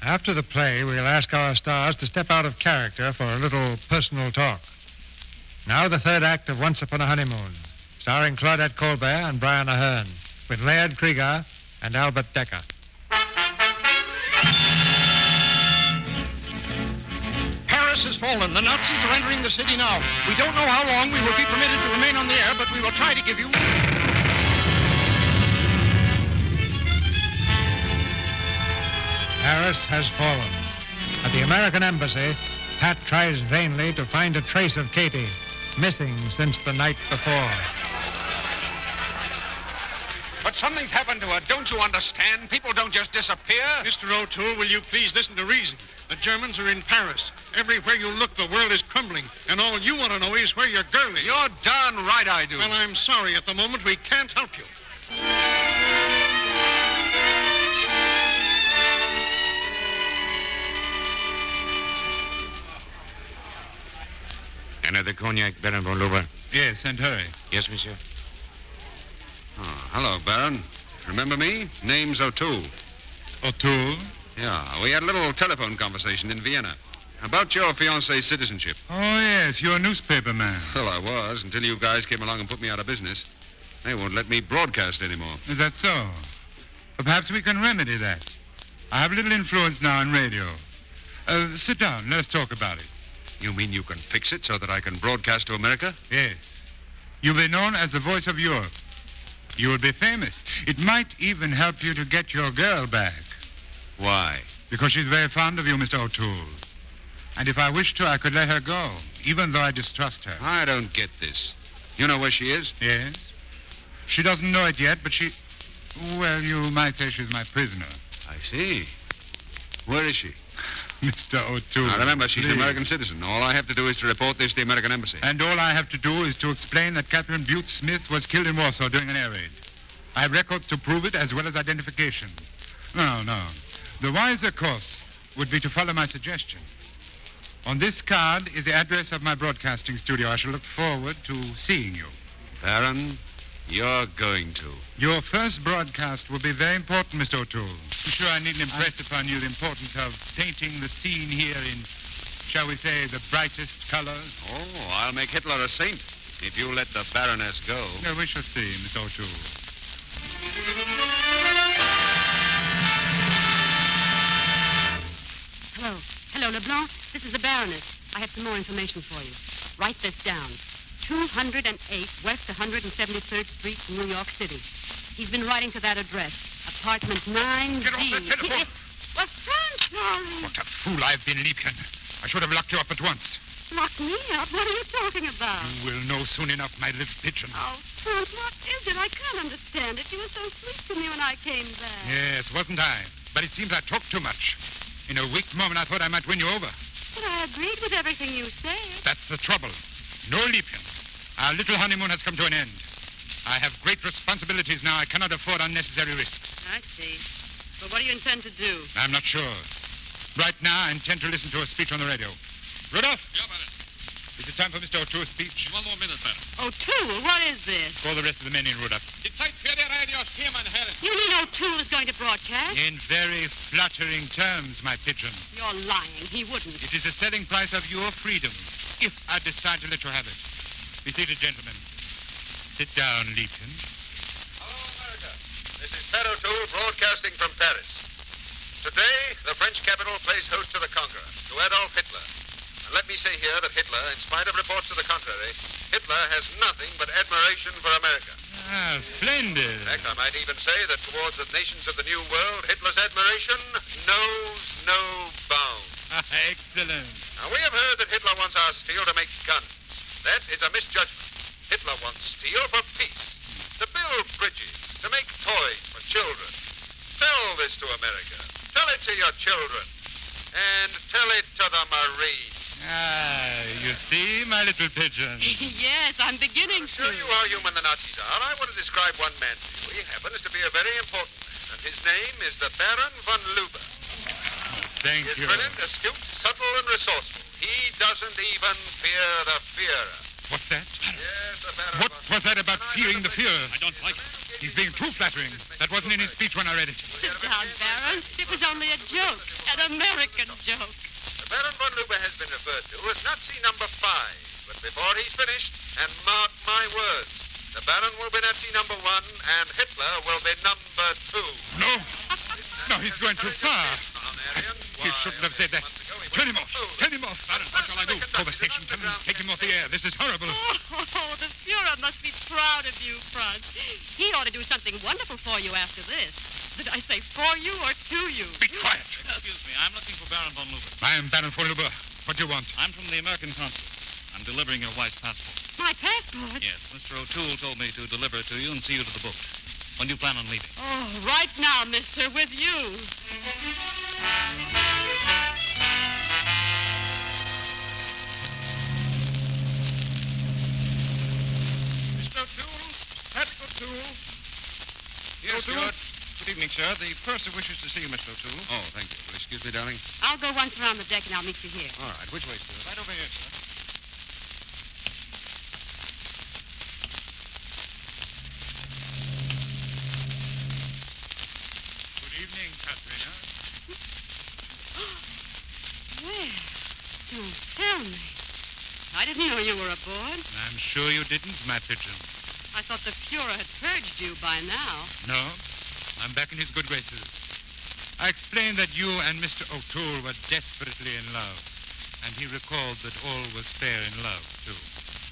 After the play, we'll ask our stars to step out of character for a little personal talk. Now the third act of Once Upon a Honeymoon, starring Claudette Colbert and Brian Ahern, with Laird Krieger and Albert Decker. Paris has fallen. The Nazis are entering the city now. We don't know how long we will be permitted to remain on the air, but we will try to give you... Paris has fallen. At the American Embassy, Pat tries vainly to find a trace of Katie, missing since the night before. But something's happened to her. Don't you understand? People don't just disappear. Mr. O'Toole, will you please listen to reason? The Germans are in Paris. Everywhere you look, the world is crumbling. And all you want to know is where your girl is. You're darn right I do. Well, I'm sorry. At the moment, we can't help you. Another cognac, Baron von Luber. Yes, and hurry. Yes, monsieur. Oh, hello, Baron. Remember me? Name's O'Toole. O'Toole? Yeah, we had a little telephone conversation in Vienna about your fiancée's citizenship. Oh, yes, you're a newspaper man. Well, I was, until you guys came along and put me out of business. They won't let me broadcast anymore. Is that so? Perhaps we can remedy that. I have little influence now in radio. Sit down. Let's talk about it. You mean you can fix it so that I can broadcast to America? Yes. You'll be known as the voice of Europe. You will be famous. It might even help you to get your girl back. Why? Because she's very fond of you, Mr. O'Toole. And if I wished to, I could let her go, even though I distrust her. I don't get this. You know where she is? Yes. She doesn't know it yet, but she... Well, you might say she's my prisoner. I see. Where is she? Mr. O'Toole. Now, remember, she's an American citizen. All I have to do is to report this to the American Embassy. And all I have to do is to explain that Catherine Butte Smith was killed in Warsaw during an air raid. I have records to prove it, as well as identification. No. The wiser course would be to follow my suggestion. On this card is the address of my broadcasting studio. I shall look forward to seeing you. Baron, you're going to. Your first broadcast will be very important, Mr. O'Toole. I'm sure I needn't impress upon you the importance of painting the scene here in, shall we say, the brightest colors. Oh, I'll make Hitler a saint if you let the Baroness go. No, we shall see, Mr. O'Toole. Hello. Hello, LeBlanc. This is the Baroness. I have some more information for you. Write this down. 208 West 173rd Street, New York City. He's been writing to that address. Apartment 9D. Get off the telephone! What's wrong, Charlie? What a fool I've been, Liebchen. I should have locked you up at once. Lock me up? What are you talking about? You will know soon enough, my little pigeon. Oh, Frank, what is it? I can't understand it. You were so sweet to me when I came back. Yes, wasn't I? But it seems I talked too much. In a weak moment, I thought I might win you over. But I agreed with everything you said. That's the trouble. No, Liebchen. Our little honeymoon has come to an end. I have great responsibilities now. I cannot afford unnecessary risks. I see. But what do you intend to do? I'm not sure. Right now, I intend to listen to a speech on the radio. Rudolph? Yeah, Baron. Is it time for Mr. O'Toole's speech? One more minute, Baron. O'Toole? What is this? Call the rest of the men in, Rudolph. Die Zeit für die Radios hier, mein Herr. You mean O'Toole is going to broadcast? In very flattering terms, my pigeon. You're lying. He wouldn't. It is the selling price of your freedom, if I decide to let you have it. Be seated, gentlemen. Sit down, Liebchen. Hello, America. This is Pat O'Toole broadcasting from Paris. Today, the French capital plays host to the conqueror, to Adolf Hitler. And let me say here that Hitler, in spite of reports to the contrary, Hitler has nothing but admiration for America. Ah, splendid. In fact, I might even say that towards the nations of the New World, Hitler's admiration knows no bounds. Excellent. Now, we have heard that Hitler wants our steel to make guns. That is a misjudgment. Hitler wants steel for peace, to build bridges, to make toys for children. Tell this to America. Tell it to your children. And tell it to the Marines. Ah, you see, my little pigeon. Yes, I'm beginning to. Show you how human the Nazis are. I want to describe one man to you. He happens to be a very important man, and his name is the Baron von Luber. Thank He's you. brilliant, astute, subtle, and resourceful. He doesn't even fear the Führer. What's that? Yes, the Baron What was that about fearing the Führer? I don't like it. He's being too flattering. That wasn't in his speech when I read it. Sit down, Baron. It was only a joke. An American joke. The Baron von Luber has been referred to as Nazi number 5. But before he's finished, and mark my words, the Baron will be Nazi number 1, and Hitler will be number 2. No. No, he's going too far. He shouldn't have said that. Turn him off. Turn him off. Baron, what shall I do? Call the station. Tell them to take him off the air. This is horrible. Oh, the Führer must be proud of you, Franz. He ought to do something wonderful for you after this. Did I say for you or to you? Be quiet. Excuse me, I'm looking for Baron von Luber. I am Baron von Luber. What do you want? I'm from the American consul. I'm delivering your wife's passport. My passport? Yes, Mr. O'Toole told me to deliver it to you and see you to the boat. When do you plan on leaving? Oh, right now, mister, with you. Mr. O'Toole? Patrick O'Toole? Yes, Stuart. Good evening, sir. The purser wishes to see you, Mr. O'Toole. Oh, thank you. Well, excuse me, darling. I'll go once around the deck and I'll meet you here. All right. Which way, Stuart? Right over here, sir. Good evening, Katrina. Well, don't tell me. I didn't know you were aboard. I'm sure you didn't, my pigeon. I thought the Führer had purged you by now. No, I'm back in his good graces. I explained that you and Mr. O'Toole were desperately in love, and he recalled that all was fair in love, too.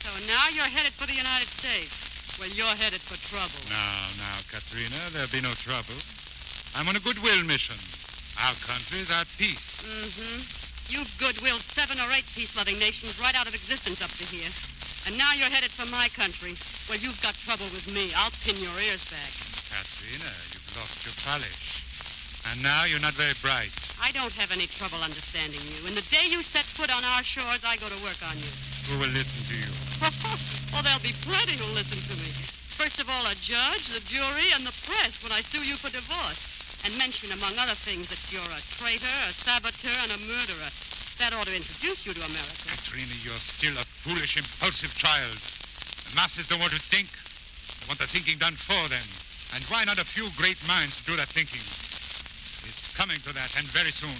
So now you're headed for the United States. Well, you're headed for trouble. Now, Katrina, there'll be no trouble. I'm on a goodwill mission. Our country's at peace. Mm-hmm. You've goodwilled 7 or 8 peace-loving nations right out of existence up to here. And now you're headed for my country. Well, you've got trouble with me. I'll pin your ears back. Katrina, you've lost your polish. And now you're not very bright. I don't have any trouble understanding you. And the day you set foot on our shores, I go to work on you. Who will listen to you? Well, there'll be plenty who'll listen to me. First of all, a judge, the jury, and the press when I sue you for divorce. and mention, among other things, that you're a traitor, a saboteur, and a murderer. That ought to introduce you to America. Katrina, you're still a foolish, impulsive child. The masses don't want to think. They want the thinking done for them. And why not a few great minds to do that thinking? It's coming to that, and very soon.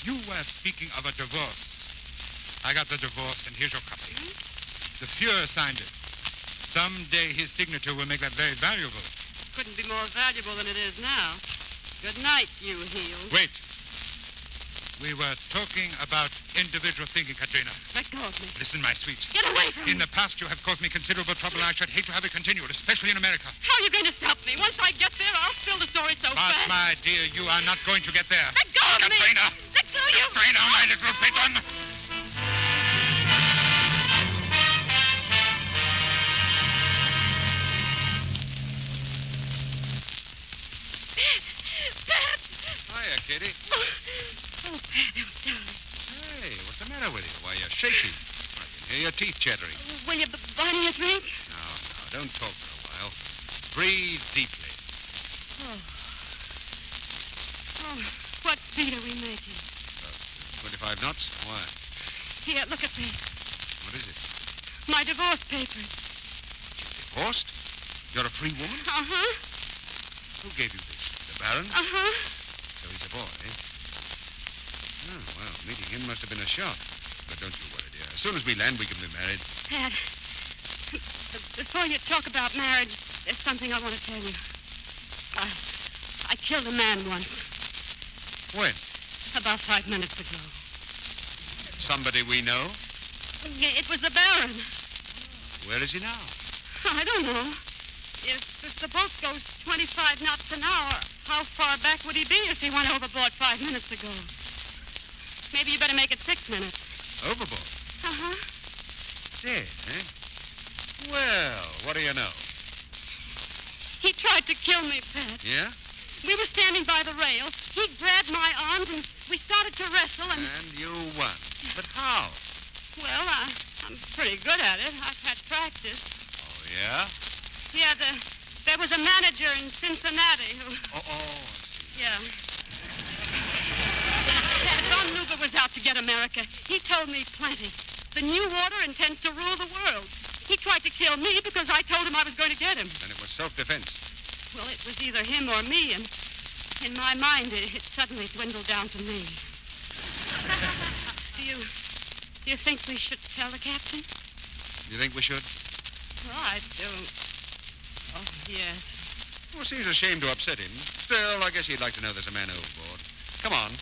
You were speaking of a divorce. I got the divorce, and here's your copy. The Fuhrer signed it. Someday his signature will make that very valuable. Couldn't be more valuable than it is now. Good night, you heel. Wait. We were talking about individual thinking, Katrina. Let go of me. Listen, my sweet. Get away from me. In the past, you have caused me considerable trouble. I should hate to have it continued, especially in America. How are you going to stop me? Once I get there, I'll spill the story so But, fast. my dear, you are not going to get there. Let go of me. Katrina! Let go, you. Katrina, my little pigeon! Hiya, Kitty. Oh, Pat, I'm darling. Hey, what's the matter with you? Why, you're shaky. I can hear your teeth chattering. Will you buy me a drink? No, don't talk for a while. Breathe deeply. Oh. Oh, what speed are we making? 25 knots? Why? Here, look at this. What is it? My divorce papers. Divorced? You're a free woman? Uh-huh. Who gave you this? The Baron? Uh-huh. So he's a boy, eh? Oh, well, meeting him must have been a shock. But don't you worry, dear. As soon as we land, we can be married. Pat, before you talk about marriage, there's something I want to tell you. I killed a man once. When? About 5 minutes ago. Somebody we know? It was the Baron. Where is he now? I don't know. If the boat goes 25 knots an hour, how far back would he be if he went overboard 5 minutes ago? Maybe you better make it 6 minutes. Overboard? Uh-huh. Dead, eh? Well, what do you know? He tried to kill me, Pat. Yeah? We were standing by the rail. He grabbed my arms, and we started to wrestle, and... And you won. But how? Well, I'm pretty good at it. I've had practice. Oh, yeah? Yeah, there was a manager in Cincinnati who... Oh. Yeah. Von Luber was out to get America. He told me plenty. The new order intends to rule the world. He tried to kill me because I told him I was going to get him. Then it was self-defense. Well, it was either him or me, and in my mind, it suddenly dwindled down to me. Do you think we should tell the captain? You think we should? Well, I don't. Oh, yes. Well, seems a shame to upset him. Still, I guess he'd like to know there's a man overboard. Come on.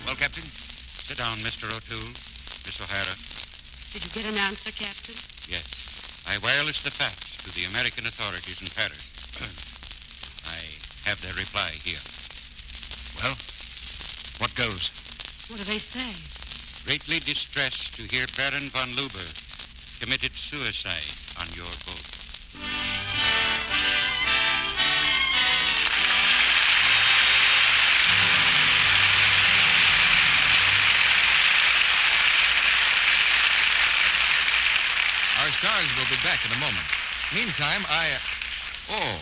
Well, Captain? Sit down, Mr. O'Toole. Miss O'Hara. Did you get an answer, Captain? Yes. I wirelessed the facts to the American authorities in Paris. I have their reply here. Well, what goes? What do they say? Greatly distressed to hear Baron von Luber committed suicide on your boat. Our stars will be back in a moment. Meantime, Oh,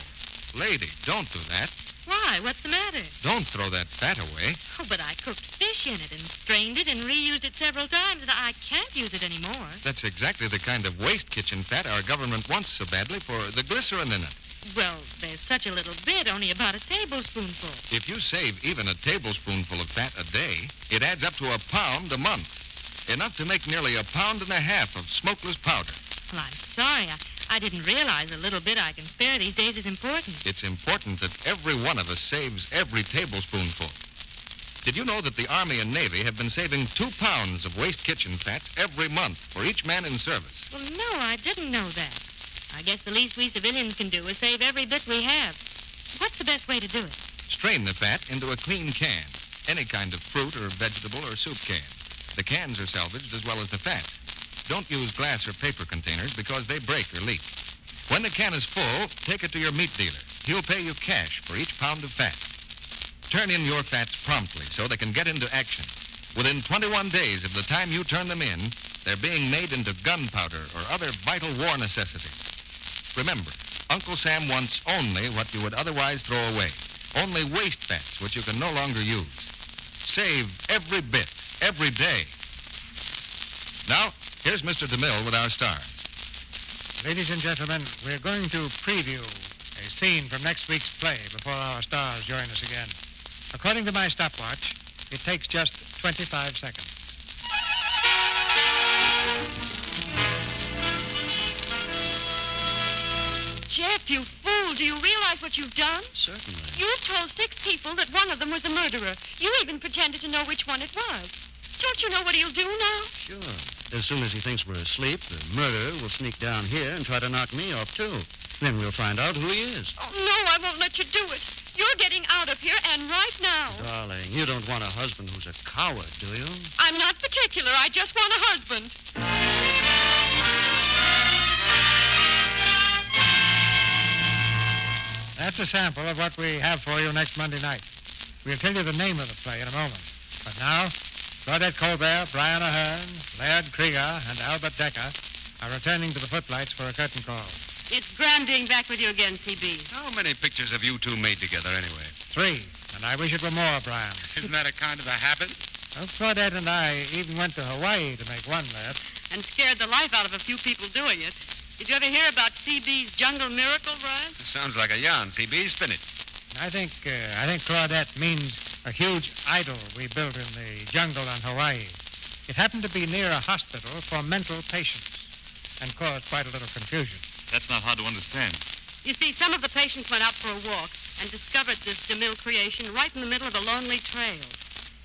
lady, don't do that. Why? What's the matter? Don't throw that fat away. Oh, but I cooked fish in it and strained it and reused it several times, and I can't use it anymore. That's exactly the kind of waste kitchen fat our government wants so badly for the glycerin in it. Well, there's such a little bit, only about a tablespoonful. If you save even a tablespoonful of fat a day, it adds up to £1 a month. Enough to make nearly 1.5 pounds of smokeless powder. Well, I'm sorry. I didn't realize a little bit I can spare these days is important. It's important that every one of us saves every tablespoonful. Did you know that the Army and Navy have been saving 2 pounds of waste kitchen fats every month for each man in service? Well, no, I didn't know that. I guess the least we civilians can do is save every bit we have. What's the best way to do it? Strain the fat into a clean can, any kind of fruit or vegetable or soup can. The cans are salvaged as well as the fat. Don't use glass or paper containers because they break or leak. When the can is full, take it to your meat dealer. He'll pay you cash for each pound of fat. Turn in your fats promptly so they can get into action. Within 21 days of the time you turn them in, They're being made into gunpowder or other vital war necessities. Remember, Uncle Sam wants only what you would otherwise throw away. Only waste fats which you can no longer use. Save every bit, every day. Now, here's Mr. DeMille with our stars. Ladies and gentlemen, we're going to preview a scene from next week's play before our stars join us again. According to my stopwatch, it takes just 25 seconds. Jeff, you fool. Do you realize what you've done? Certainly. You've told 6 people that one of them was the murderer. You even pretended to know which one it was. Don't you know what he'll do now? Sure. As soon as he thinks we're asleep, the murderer will sneak down here and try to knock me off, too. Then we'll find out who he is. Oh, no, I won't let you do it. You're getting out of here, and right now. Darling, you don't want a husband who's a coward, do you? I'm not particular. I just want a husband. That's a sample of what we have for you next Monday night. We'll tell you the name of the play in a moment. But now, Claudette Colbert, Brian Ahern, Laird Krieger, and Albert Decker are returning to the footlights for a curtain call. It's grand being back with you again, CB. How many pictures have you two made together, anyway? 3, and I wish it were more, Brian. Isn't that a kind of a habit? Well, Claudette and I even went to Hawaii to make one there. And scared the life out of a few people doing it. Did you ever hear about CB's jungle miracle, Brian? Sounds like a yarn, CB. Spin it. I think Claudette means a huge idol we built in the jungle on Hawaii. It happened to be near a hospital for mental patients and caused quite a little confusion. That's not hard to understand. You see, some of the patients went out for a walk and discovered this DeMille creation right in the middle of a lonely trail.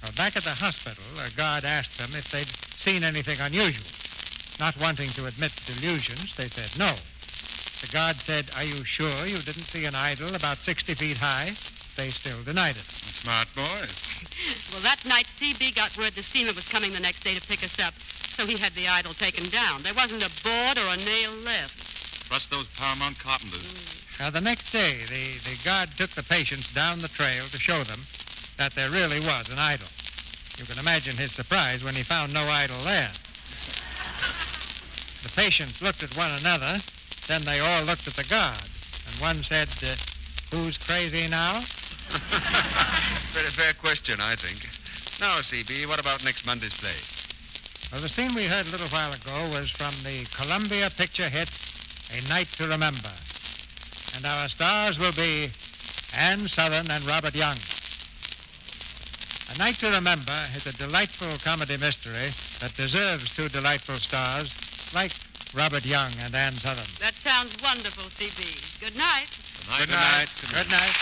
Well, back at the hospital, a guard asked them if they'd seen anything unusual. Not wanting to admit delusions, they said no. The guard said, "Are you sure you didn't see an idol about 60 feet high?" They still denied it. Smart boys. Well, that night, CB got word the steamer was coming the next day to pick us up, so he had the idol taken down. There wasn't a board or a nail left. Trust those Paramount carpenters. Now, the next day, the guard took the patients down the trail to show them that there really was an idol. You can imagine his surprise when he found no idol there. The patients looked at one another, then they all looked at the guard, and one said, "Who's crazy now?" Very fair question, I think. Now, CB, what about next Monday's play? Well, the scene we heard a little while ago was from the Columbia picture hit, A Night to Remember. And our stars will be Ann Southern and Robert Young. A Night to Remember is a delightful comedy mystery that deserves 2 delightful stars like Robert Young and Ann Southern. That sounds wonderful, CB. Good night. Good night. Good night.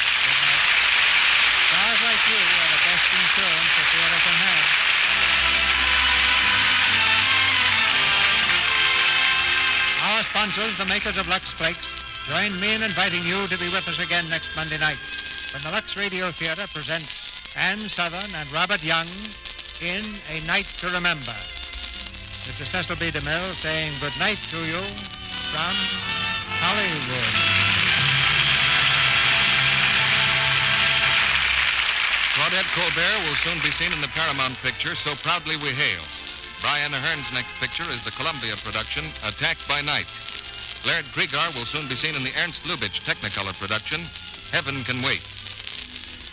Stars like you are the best insurance the theater can have. Our sponsors, the makers of Lux Flakes, join me in inviting you to be with us again next Monday night when the Lux Radio Theatre presents Ann Southern and Robert Young in A Night to Remember. This is Cecil B. DeMille saying good night to you from Hollywood. Claudette Colbert will soon be seen in the Paramount picture, So Proudly We Hail. Brian Ahern's next picture is the Columbia production, Attacked by Night. Laird Krieger will soon be seen in the Ernst Lubitsch Technicolor production, Heaven Can Wait.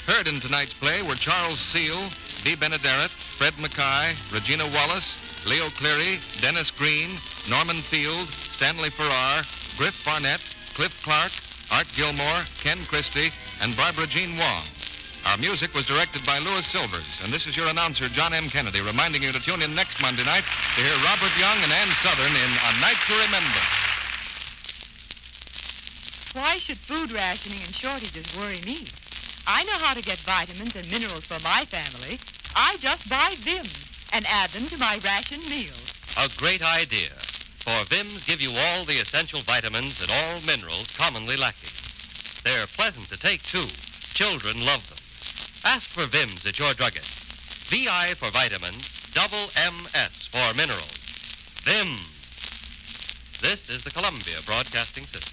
Heard in tonight's play were Charles Seale, Dee Benaderet, Fred Mackay, Regina Wallace, Leo Cleary, Dennis Green, Norman Field, Stanley Farrar, Griff Barnett, Cliff Clark, Art Gilmore, Ken Christie, and Barbara Jean Wong. Our music was directed by Louis Silvers, and this is your announcer, John M. Kennedy, reminding you to tune in next Monday night to hear Robert Young and Ann Southern in A Night to Remember. Why should food rationing and shortages worry me? I know how to get vitamins and minerals for my family. I just buy Vims and add them to my ration meals. A great idea. For Vims give you all the essential vitamins and all minerals commonly lacking. They're pleasant to take, too. Children love them. Ask for Vims at your druggist. VI for vitamins, double MS for minerals. Vims. This is the Columbia Broadcasting System.